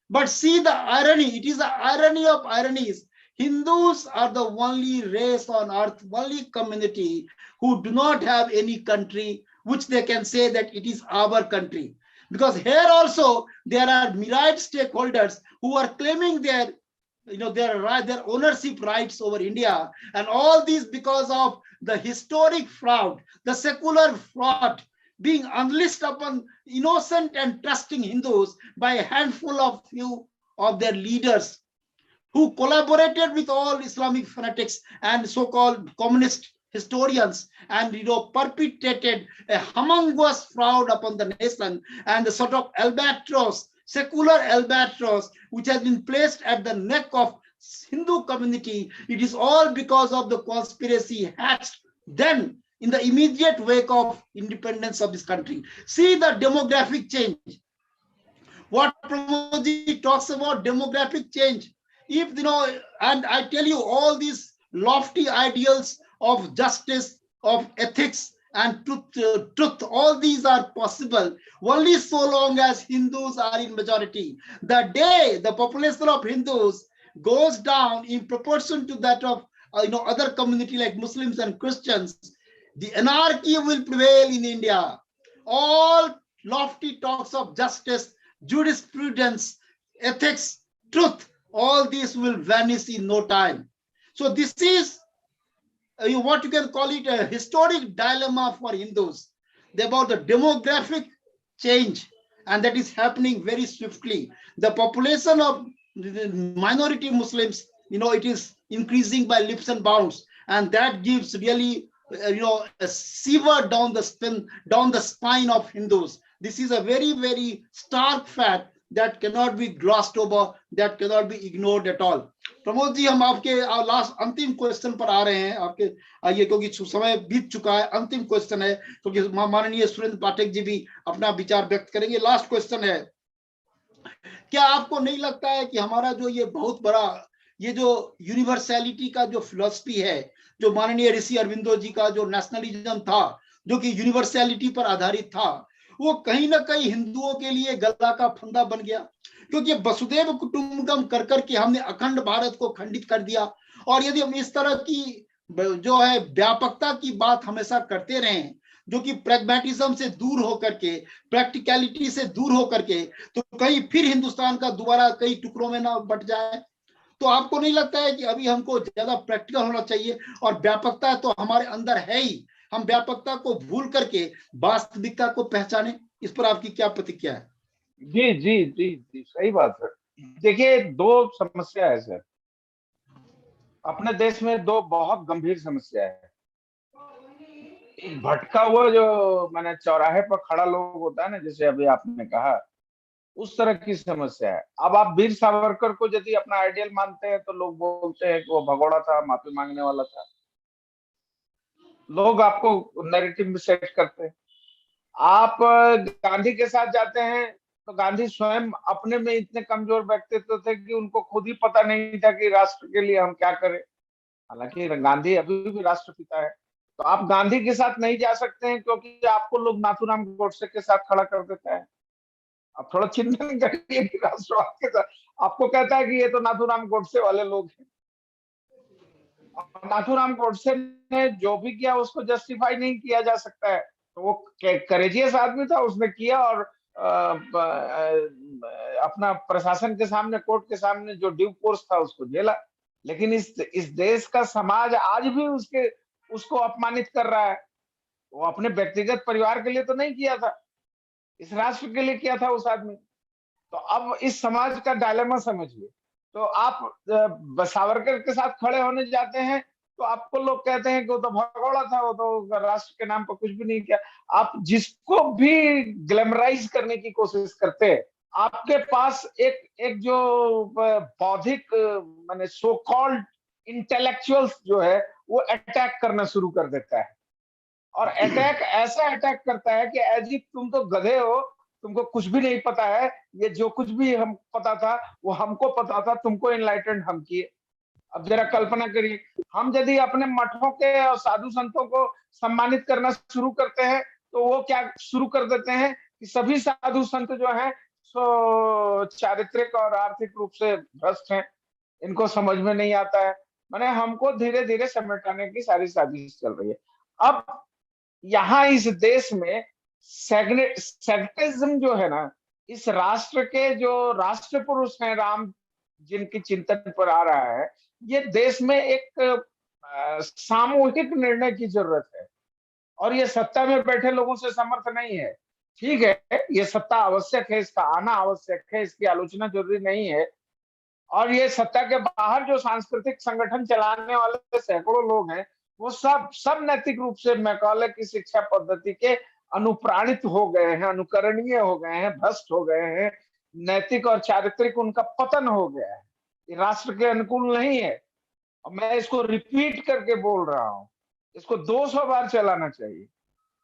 But see the irony, it is the irony of ironies. Hindus are the only race on earth, only community who do not have any country which they can say that it is our country. Because here also there are myriad stakeholders who are claiming their ownership rights over India, and all these because of the historic fraud, the secular fraud being unleashed upon innocent and trusting Hindus by a handful of few of their leaders who collaborated with all Islamic fanatics and so-called communist historians, and perpetrated a humongous fraud upon the nation, and the sort of albatross, secular albatross, which has been placed at the neck of Hindu community. It is all because of the conspiracy hatched then in the immediate wake of independence of this country. See the demographic change. What Pramodji talks about demographic change. If, and I tell you, all these lofty ideals of justice, of ethics, and truth, all these are possible only so long as Hindus are in majority. The day the population of Hindus goes down in proportion to that of other community like Muslims and Christians, the anarchy will prevail in India. All lofty talks of justice, jurisprudence, ethics, truth, all these will vanish in no time. So this is what you can call it a historic dilemma for Hindus about the demographic change, and that is happening very swiftly. The population of minority Muslims, it is increasing by leaps and bounds, and that gives really a shiver down the spine of Hindus. This is a very, very stark fact that cannot be glossed over, that cannot be ignored at all. Pramod ji, हम आपके last अंतिम question पर आ रहे हैं आपके आइए, क्योंकि समय बीत चुका है। अंतिम क्वेश्चन है, क्योंकि माननीय सुरेंद्र पाठक जी भी अपना विचार व्यक्त करेंगे। लास्ट क्वेश्चन है, क्या आपको नहीं लगता है कि हमारा जो ये बहुत बड़ा ये जो यूनिवर्सैलिटी का जो फिलॉसफी है, जो माननीय ऋषि अरविंदो जी का जो नेशनलिज्म था, जो कि यूनिवर्सैलिटी पर आधारित था, वो कहीं ना कहीं हिंदुओं के लिए गला का फंदा बन गया? क्योंकि वसुदेव कुटुंबकम कर करके हमने अखंड भारत को खंडित कर दिया, और यदि हम इस तरह की जो है व्यापकता की बात हमेशा करते रहे, जो कि प्रैग्मेटिज्म से दूर होकर के, प्रैक्टिकलिटी से दूर होकर के, तो कहीं फिर हिंदुस्तान का दोबारा कई टुकड़ों में ना बट जाए। तो आपको नहीं लगता है कि अभी हमको ज्यादा प्रैक्टिकल होना चाहिए? और व्यापकता तो हमारे अंदर है ही, हम व्यापकता को भूल करके वास्तविकता को पहचाने। इस पर आपकी क्या प्रतिक्रिया है? जी जी जी जी, सही बात है। देखिए, दो समस्या है सर, अपने देश में दो बहुत गंभीर समस्या है। एक भटका हुआ जो मैंने चौराहे पर खड़ा लोग होता है ना, जैसे अभी आपने कहा, उस तरह की समस्या है। अब आप वीर सावरकर को यदि अपना आइडियल मानते हैं तो लोग बोलते हैं कि वो भगोड़ा था, माफी मांगने वाला था। लोग आपको नैरेटिव में सेट करते हैं। आप गांधी के साथ जाते हैं तो गांधी स्वयं अपने में इतने कमजोर व्यक्तित्व थे कि उनको खुद ही पता नहीं था कि राष्ट्र के लिए हम क्या करें। हालांकि गांधी अभी भी राष्ट्रपिता है, तो आप गांधी के साथ नहीं जा सकते हैं क्योंकि आपको लोग नाथूराम गोडसे के साथ खड़ा कर देते हैं। आप थोड़ा चिंतन करिए कि राष्ट्रवाद के साथ आपको कहता है कि ये तो नाथूराम गोडसे वाले लोग हैं। नाथूराम गोडसे ने जो भी किया उसको जस्टिफाई नहीं किया जा सकता है, तो वो करेजियस आदमी था, उसने किया और अपना प्रशासन के सामने, कोर्ट के सामने जो ड्यू कोर्स था उसको झेला। लेकिन इस देश का समाज आज भी उसको अपमानित कर रहा है। वो अपने व्यक्तिगत परिवार के लिए तो नहीं किया था, इस राष्ट्र के लिए किया था उस आदमी। तो अब इस समाज का डायलेमा समझिए। तो आप सावरकर के साथ खड़े होने जाते हैं तो आपको लोग कहते हैं कि वो तो भगोड़ा था, वो तो राष्ट्र के नाम पर कुछ भी नहीं किया। आप जिसको भी ग्लैमराइज करने की कोशिश करते हैं, आपके पास एक जो बौद्धिक माने सो कॉल्ड इंटेलेक्चुअल्स जो है वो अटैक करना शुरू कर देता है। और अटैक ऐसा अटैक करता है कि एज इफ तुम तो गधे हो, तुमको कुछ भी नहीं पता है, ये जो कुछ भी हम पता था वो हमको पता था, तुमको इनलाइटेंड हम किए। अब जरा कल्पना करिए, हम यदि अपने मठों के और साधु संतों को सम्मानित करना शुरू करते हैं तो वो क्या शुरू कर देते हैं कि सभी साधु संत जो हैं सो चारित्रिक और आर्थिक रूप से भ्रष्ट हैं, इनको समझ में नहीं आता है। माने हमको धीरे धीरे समेटाने की सारी साजिश चल रही है। अब यहाँ इस देश में सेक्टिज्म जो है ना, इस राष्ट्र के जो राष्ट्र पुरुष हैं राम, जिनकी चिंतन पर आ रहा है, ये देश में एक सामूहिक निर्णय की जरूरत है। और ये सत्ता में बैठे लोगों से समर्थ नहीं है। ठीक है, ये सत्ता आवश्यक है, इसका आना आवश्यक है, इसकी आलोचना जरूरी नहीं है। और ये सत्ता के बाहर जो सांस्कृतिक संगठन चलाने वाले सैकड़ों लोग हैं, वो सब नैतिक रूप से मैकॉले की शिक्षा पद्धति के अनुप्राणित हो गए हैं, अनुकरणीय हो गए हैं, भ्रष्ट हो गए हैं, नैतिक और चारित्रिक उनका पतन हो गया है, ये राष्ट्र के अनुकूल नहीं है। और मैं इसको रिपीट करके बोल रहा हूं, इसको 200 बार चलाना चाहिए।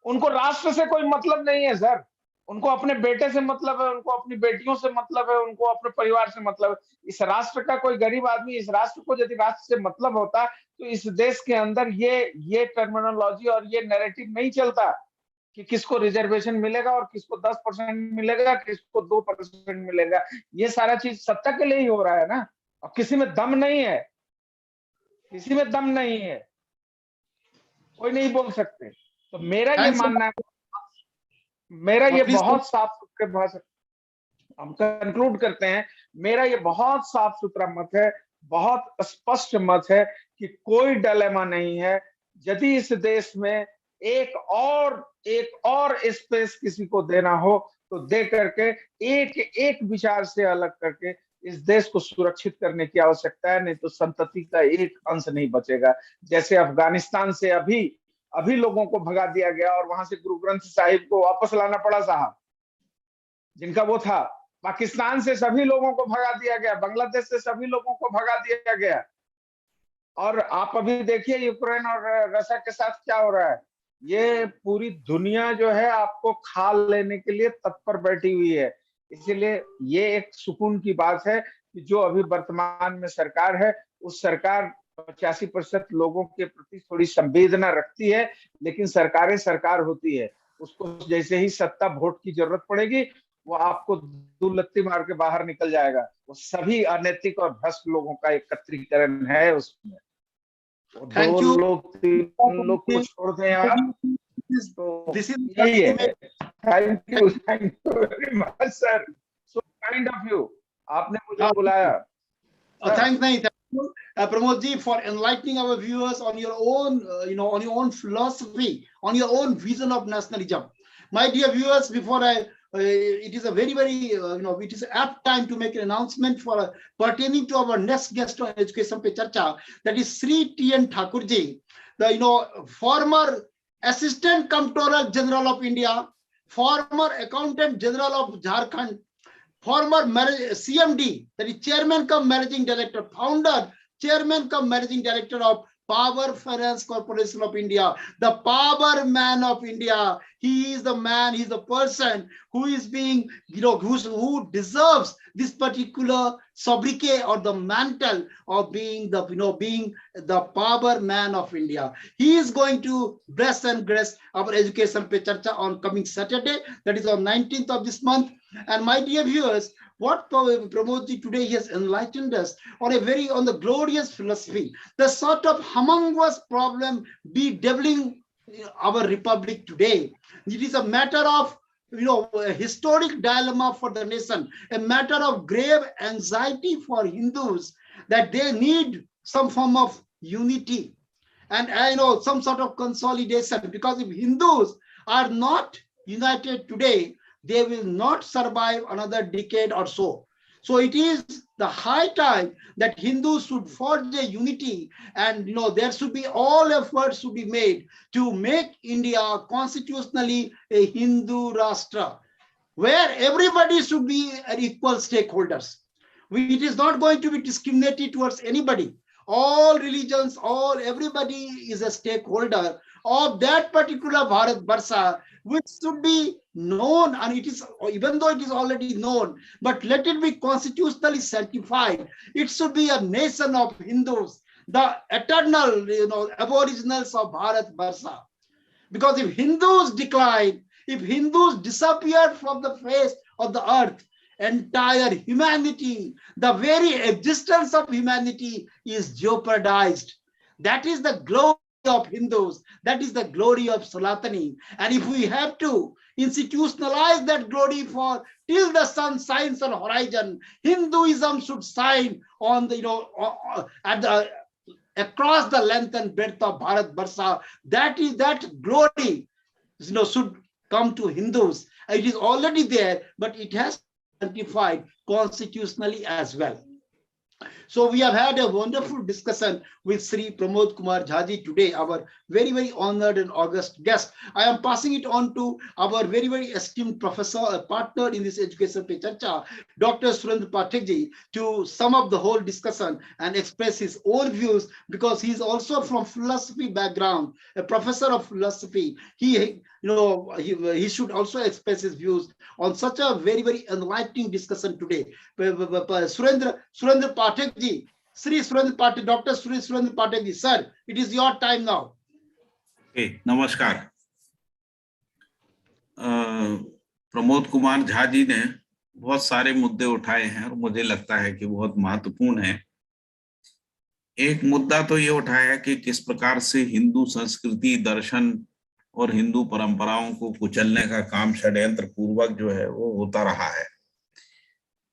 उनको राष्ट्र से कोई मतलब नहीं है सर, उनको अपने बेटे से मतलब है, उनको अपनी बेटियों से मतलब है, उनको अपने परिवार से मतलब है। इस राष्ट्र का कोई गरीब आदमी, इस राष्ट्र को यदि राष्ट्र से मतलब होता तो इस देश के अंदर ये टर्मिनोलॉजी और ये नैरेटिव नहीं चलता कि किसको रिजर्वेशन मिलेगा और किसको 10% मिलेगा, किसको 2% मिलेगा। ये सारा चीज सत्ता के लिए ही हो रहा है ना, और किसी में दम नहीं है, किसी में दम नहीं है, कोई नहीं बोल सकते। तो मेरा ये मानना है, मेरा ये बहुत साफ सुथरे भाषा, हम कंक्लूड करते हैं, मेरा ये बहुत साफ सुथरा मत है, बहुत स्पष्ट मत है कि कोई डिलेमा नहीं है। यदि इस देश में एक और स्पेस किसी को देना हो तो दे करके एक विचार से अलग करके इस देश को सुरक्षित करने की आवश्यकता है, नहीं तो संतति का एक अंश नहीं बचेगा। जैसे अफगानिस्तान से अभी लोगों को भगा दिया गया और वहां से गुरु ग्रंथ साहिब को वापस लाना पड़ा साहब, जिनका वो था। पाकिस्तान से सभी लोगों को भगा दिया गया, बांग्लादेश से सभी लोगों को भगा दिया गया। और आप अभी देखिए यूक्रेन और रशिया के साथ क्या हो रहा है। ये पूरी दुनिया जो है आपको खा लेने के लिए तत्पर बैठी हुई है। इसीलिए ये एक सुकून की बात है कि जो अभी वर्तमान में सरकार है, उस सरकार 85% लोगों के प्रति थोड़ी संवेदना रखती है, लेकिन सरकारें सरकार होती है, उसको जैसे ही सत्ता वोट की जरूरत पड़ेगी वो आपको दुलत्ती मार के बाहर निकल जाएगा। वो सभी अनैतिक और भ्रष्ट लोगों का एकत्रीकरण है उसमें। Thank you. तीन लोग को छोड़ दें यार, तो यही है। Thank you very much sir, so kind of you, आपने मुझे बुलाया। Thank you, Pramod ji, for enlightening our viewers on your own, on your own philosophy, on your own vision of nationalism. My dear viewers, before it is a very, very, it is apt time to make an announcement for pertaining to our next guest on Education Pe Charcha. That is Shri T.N. Thakur ji, the former Assistant Comptroller General of India, former Accountant General of Jharkhand, former CMD, that is Chairman cum Managing Director, Founder, Chairman cum Managing Director of Power Finance Corporation of India, the power man of India. He is the man, he's the person who is being, who deserves this particular sobriquet or the mantle of being the, being the power man of India. He is going to bless and grace our Education Pe Charcha on coming Saturday, that is on 19th of this month. And my dear viewers, what Pramodji today he has enlightened us on the glorious philosophy, the sort of humongous problem bedeviling our republic today. It is a matter of a historic dilemma for the nation, a matter of grave anxiety for Hindus, that they need some form of unity and some sort of consolidation, because if Hindus are not united today, they will not survive another decade or so. So it is the high time that Hindus should forge a unity, and there should be all efforts to be made to make India constitutionally a Hindu Rashtra, where everybody should be an equal stakeholders. It is not going to be discriminated towards anybody. All religions, everybody is a stakeholder of that particular Bharat Barsha, which should be known, and it is, even though it is already known, but let it be constitutionally sanctified. It should be a nation of Hindus, the eternal, aboriginals of Bharat Barsha. Because if Hindus decline, if Hindus disappear from the face of the earth, entire humanity, the very existence of humanity is jeopardized. That is the glory of Hindus. That is the glory of Salatani. And if we have to institutionalize that glory for till the sun shines on the horizon, Hinduism should shine on the, across the length and breadth of Bharat Barsha. That glory, should come to Hindus. It is already there, but it has sanctified constitutionally as well. So we have had a wonderful discussion with Shri Pramod Kumar Jhaji today, our very, very honored and august guest. I am passing it on to our very, very esteemed professor, a partner in this Education Pe Charcha, Dr. Surendra Pathak, to sum up the whole discussion and express his own views, because he is also from philosophy background, a professor of philosophy. He should also express his views on such a very, very enlightening discussion today. Surendra Pathak ji, Shri Surendra Pathak, Dr. Shri Surendra Pathak ji, sir, it is your time now. Okay, नमस्कार. प्रमोद कुमार झा जी ने बहुत सारे मुद्दे उठाए हैं और मुझे लगता है कि बहुत महत्वपूर्ण है। एक मुद्दा तो ये उठाया कि किस प्रकार से हिंदू संस्कृति, दर्शन और हिंदू परंपराओं को कुचलने का काम षड्यंत्र पूर्वक जो है वो होता रहा है।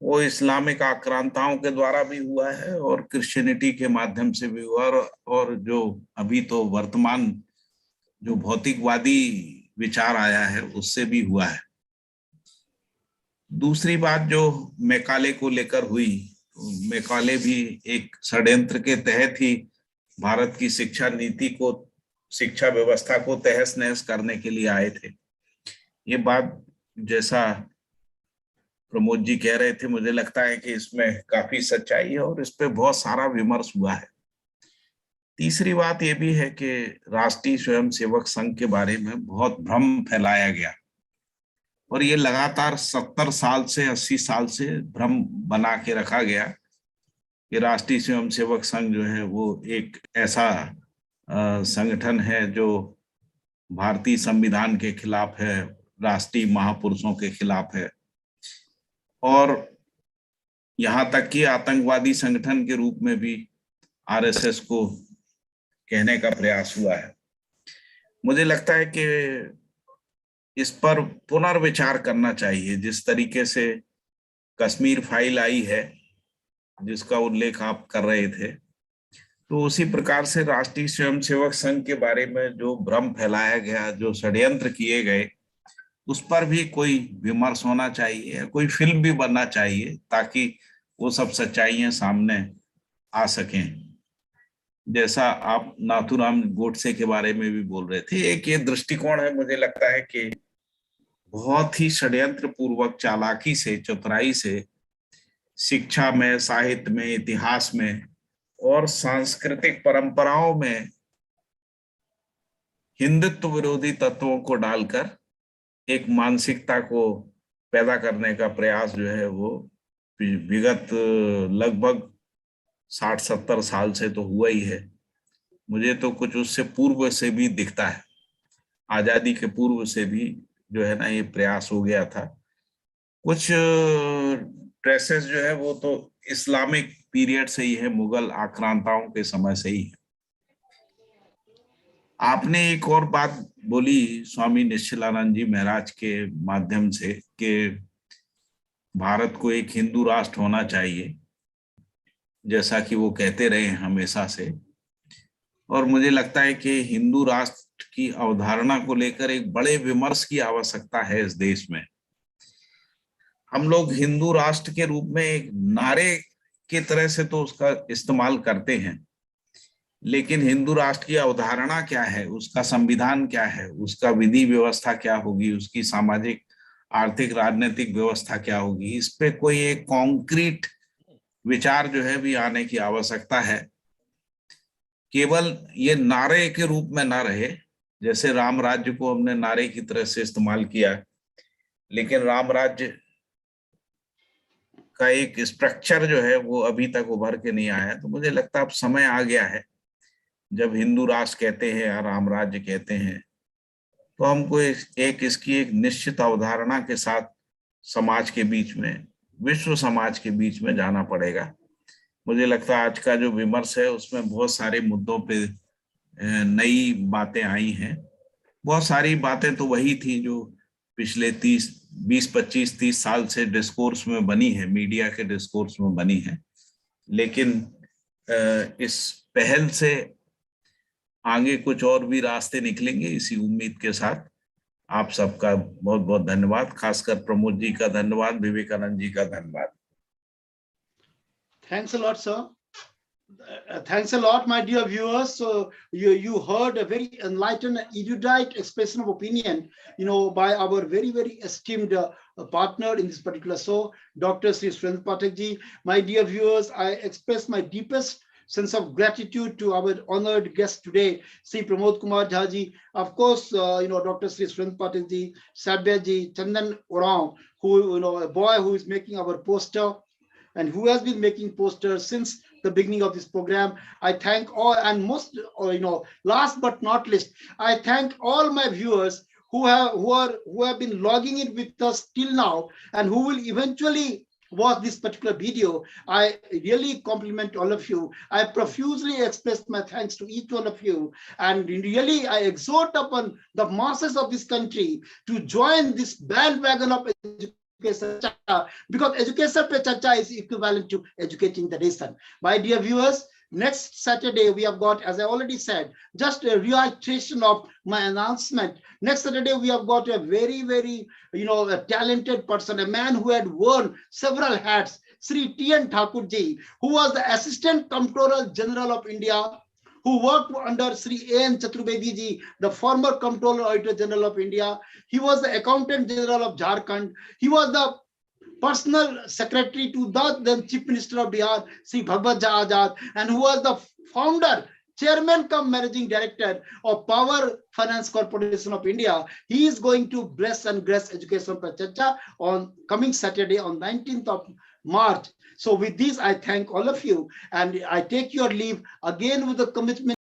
वो इस्लामिक आक्रांताओं के द्वारा भी हुआ है और क्रिश्चियनिटी के माध्यम से भी हुआ, और जो अभी तो वर्तमान जो भौतिकवादी विचार आया है उससे भी हुआ है। दूसरी बात जो मैकाले को लेकर हुई, मैकाले भी एक षड्यंत्र के तहत ही भारत की शिक्षा नीति को, शिक्षा व्यवस्था को तहस नहस करने के लिए आए थे। ये बात जैसा प्रमोद जी कह रहे थे, मुझे लगता है कि इसमें काफी सच्चाई है और इस पे बहुत सारा विमर्श हुआ है। तीसरी बात ये भी है कि राष्ट्रीय स्वयंसेवक संघ के बारे में बहुत भ्रम फैलाया गया और ये लगातार 70 साल से 80 साल से भ्रम बना के रखा गया कि राष्ट्रीय स्वयंसेवक संघ जो है वो एक ऐसा संगठन है जो भारतीय संविधान के खिलाफ है, राष्ट्रीय महापुरुषों के खिलाफ है और यहाँ तक कि आतंकवादी संगठन के रूप में भी आरएसएस को कहने का प्रयास हुआ है। मुझे लगता है कि इस पर पुनर्विचार करना चाहिए। जिस तरीके से कश्मीर फाइल आई है जिसका उल्लेख आप कर रहे थे, तो उसी प्रकार से राष्ट्रीय स्वयंसेवक संघ के बारे में जो भ्रम फैलाया गया, जो षड्यंत्र किए गए, उस पर भी कोई विमर्श होना चाहिए, कोई फिल्म भी बनना चाहिए ताकि वो सब सच्चाइयां सामने आ सकें। जैसा आप नाथूराम गोडसे के बारे में भी बोल रहे थे, एक ये दृष्टिकोण है, मुझे लगता है कि बहुत ही षड्यंत्र पूर्वक, चालाकी से, चतुराई से शिक्षा में, साहित्य में, इतिहास में और सांस्कृतिक परंपराओं में हिंदुत्व विरोधी तत्वों को डालकर एक मानसिकता को पैदा करने का प्रयास जो है वो विगत लगभग 60-70 साल से तो हुआ ही है। मुझे तो कुछ उससे पूर्व से भी दिखता है, आजादी के पूर्व से भी जो है ना ये प्रयास हो गया था। कुछ ट्रेसेस जो है वो तो इस्लामिक पीरियड से ही है, मुगल आक्रांताओं के समय से ही है। आपने एक और बात बोली स्वामी निश्चलानंद जी महाराज के माध्यम से कि भारत को एक हिंदू राष्ट्र होना चाहिए, जैसा कि वो कहते रहे हमेशा से। और मुझे लगता है कि हिंदू राष्ट्र की अवधारणा को लेकर एक बड़े विमर्श की आवश्यकता है इस देश में। हम लोग हिंदू राष्ट्र के रूप में एक नारे की तरह से तो उसका इस्तेमाल करते हैं, लेकिन हिंदू राष्ट्र की अवधारणा क्या है, उसका संविधान क्या है, उसका विधि व्यवस्था क्या होगी, उसकी सामाजिक आर्थिक राजनीतिक व्यवस्था क्या होगी, इस पे कोई एक कॉन्क्रीट विचार जो है भी आने की आवश्यकता है। केवल ये नारे के रूप में ना रहे, जैसे राम राज्य को हमने नारे की तरह से इस्तेमाल किया, लेकिन राम राज्य का एक स्ट्रक्चर जो है वो अभी तक उभर के नहीं आया। तो मुझे लगता है अब समय आ गया है, जब हिंदू राष्ट्र कहते हैं और राम राज्य कहते हैं, तो हमको एक इसकी एक निश्चित अवधारणा के साथ समाज के बीच में, विश्व समाज के बीच में जाना पड़ेगा। मुझे लगता है आज का जो विमर्श है उसमें बहुत सारे मुद्दों पे नई बातें आई हैं। बहुत सारी बातें तो वही थी जो पिछले 20-25-30 साल से डिस्कोर्स में बनी है, मीडिया के डिस्कोर्स में बनी है। लेकिन इस पहल से आगे कुछ और भी रास्ते निकलेंगे, इसी उम्मीद के साथ आप सबका बहुत बहुत धन्यवाद। खासकर प्रमोद जी का धन्यवाद, विवेकानंद जी का धन्यवाद। Thanks a lot, sir. Thanks a lot, my dear viewers. So you heard a very enlightened, erudite expression of opinion, by our very, very esteemed partner in this particular show, Dr. Shri Surendra Pathak ji. My dear viewers, I express my deepest sense of gratitude to our honored guest today, Sri Pramod Kumar Jha ji. Of course, Dr. Sri Surendra Pathak ji, Subday ji, Chandan Oraon, who, a boy who is making our poster and who has been making posters since the beginning of this program. I thank all, and most, last but not least, I thank all my viewers who have been logging in with us till now and who will eventually watch this particular video. I really compliment all of you. I profusely express my thanks to each one of you. And really, I exhort upon the masses of this country to join this bandwagon of education, because education pe charcha is equivalent to educating the nation. My dear viewers, next Saturday we have got, as I already said, just a reiteration of my announcement. Next Saturday we have got a very, very, a talented person, a man who had worn several hats, Sri T.N. Thakur ji, who was the Assistant Comptroller General of India, who worked under Sri A.N. Chaturvedi ji, the former Comptroller Auditor General of India. He was the Accountant General of Jharkhand. He was the personal secretary to the then Chief Minister of Bihar, Sri Bhagwat Jha Azad, and who was the founder, chairman cum managing director of Power Finance Corporation of India. He is going to bless and grace Education per Charcha on coming Saturday on 19th of March. So with this, I thank all of you and I take your leave again with the commitment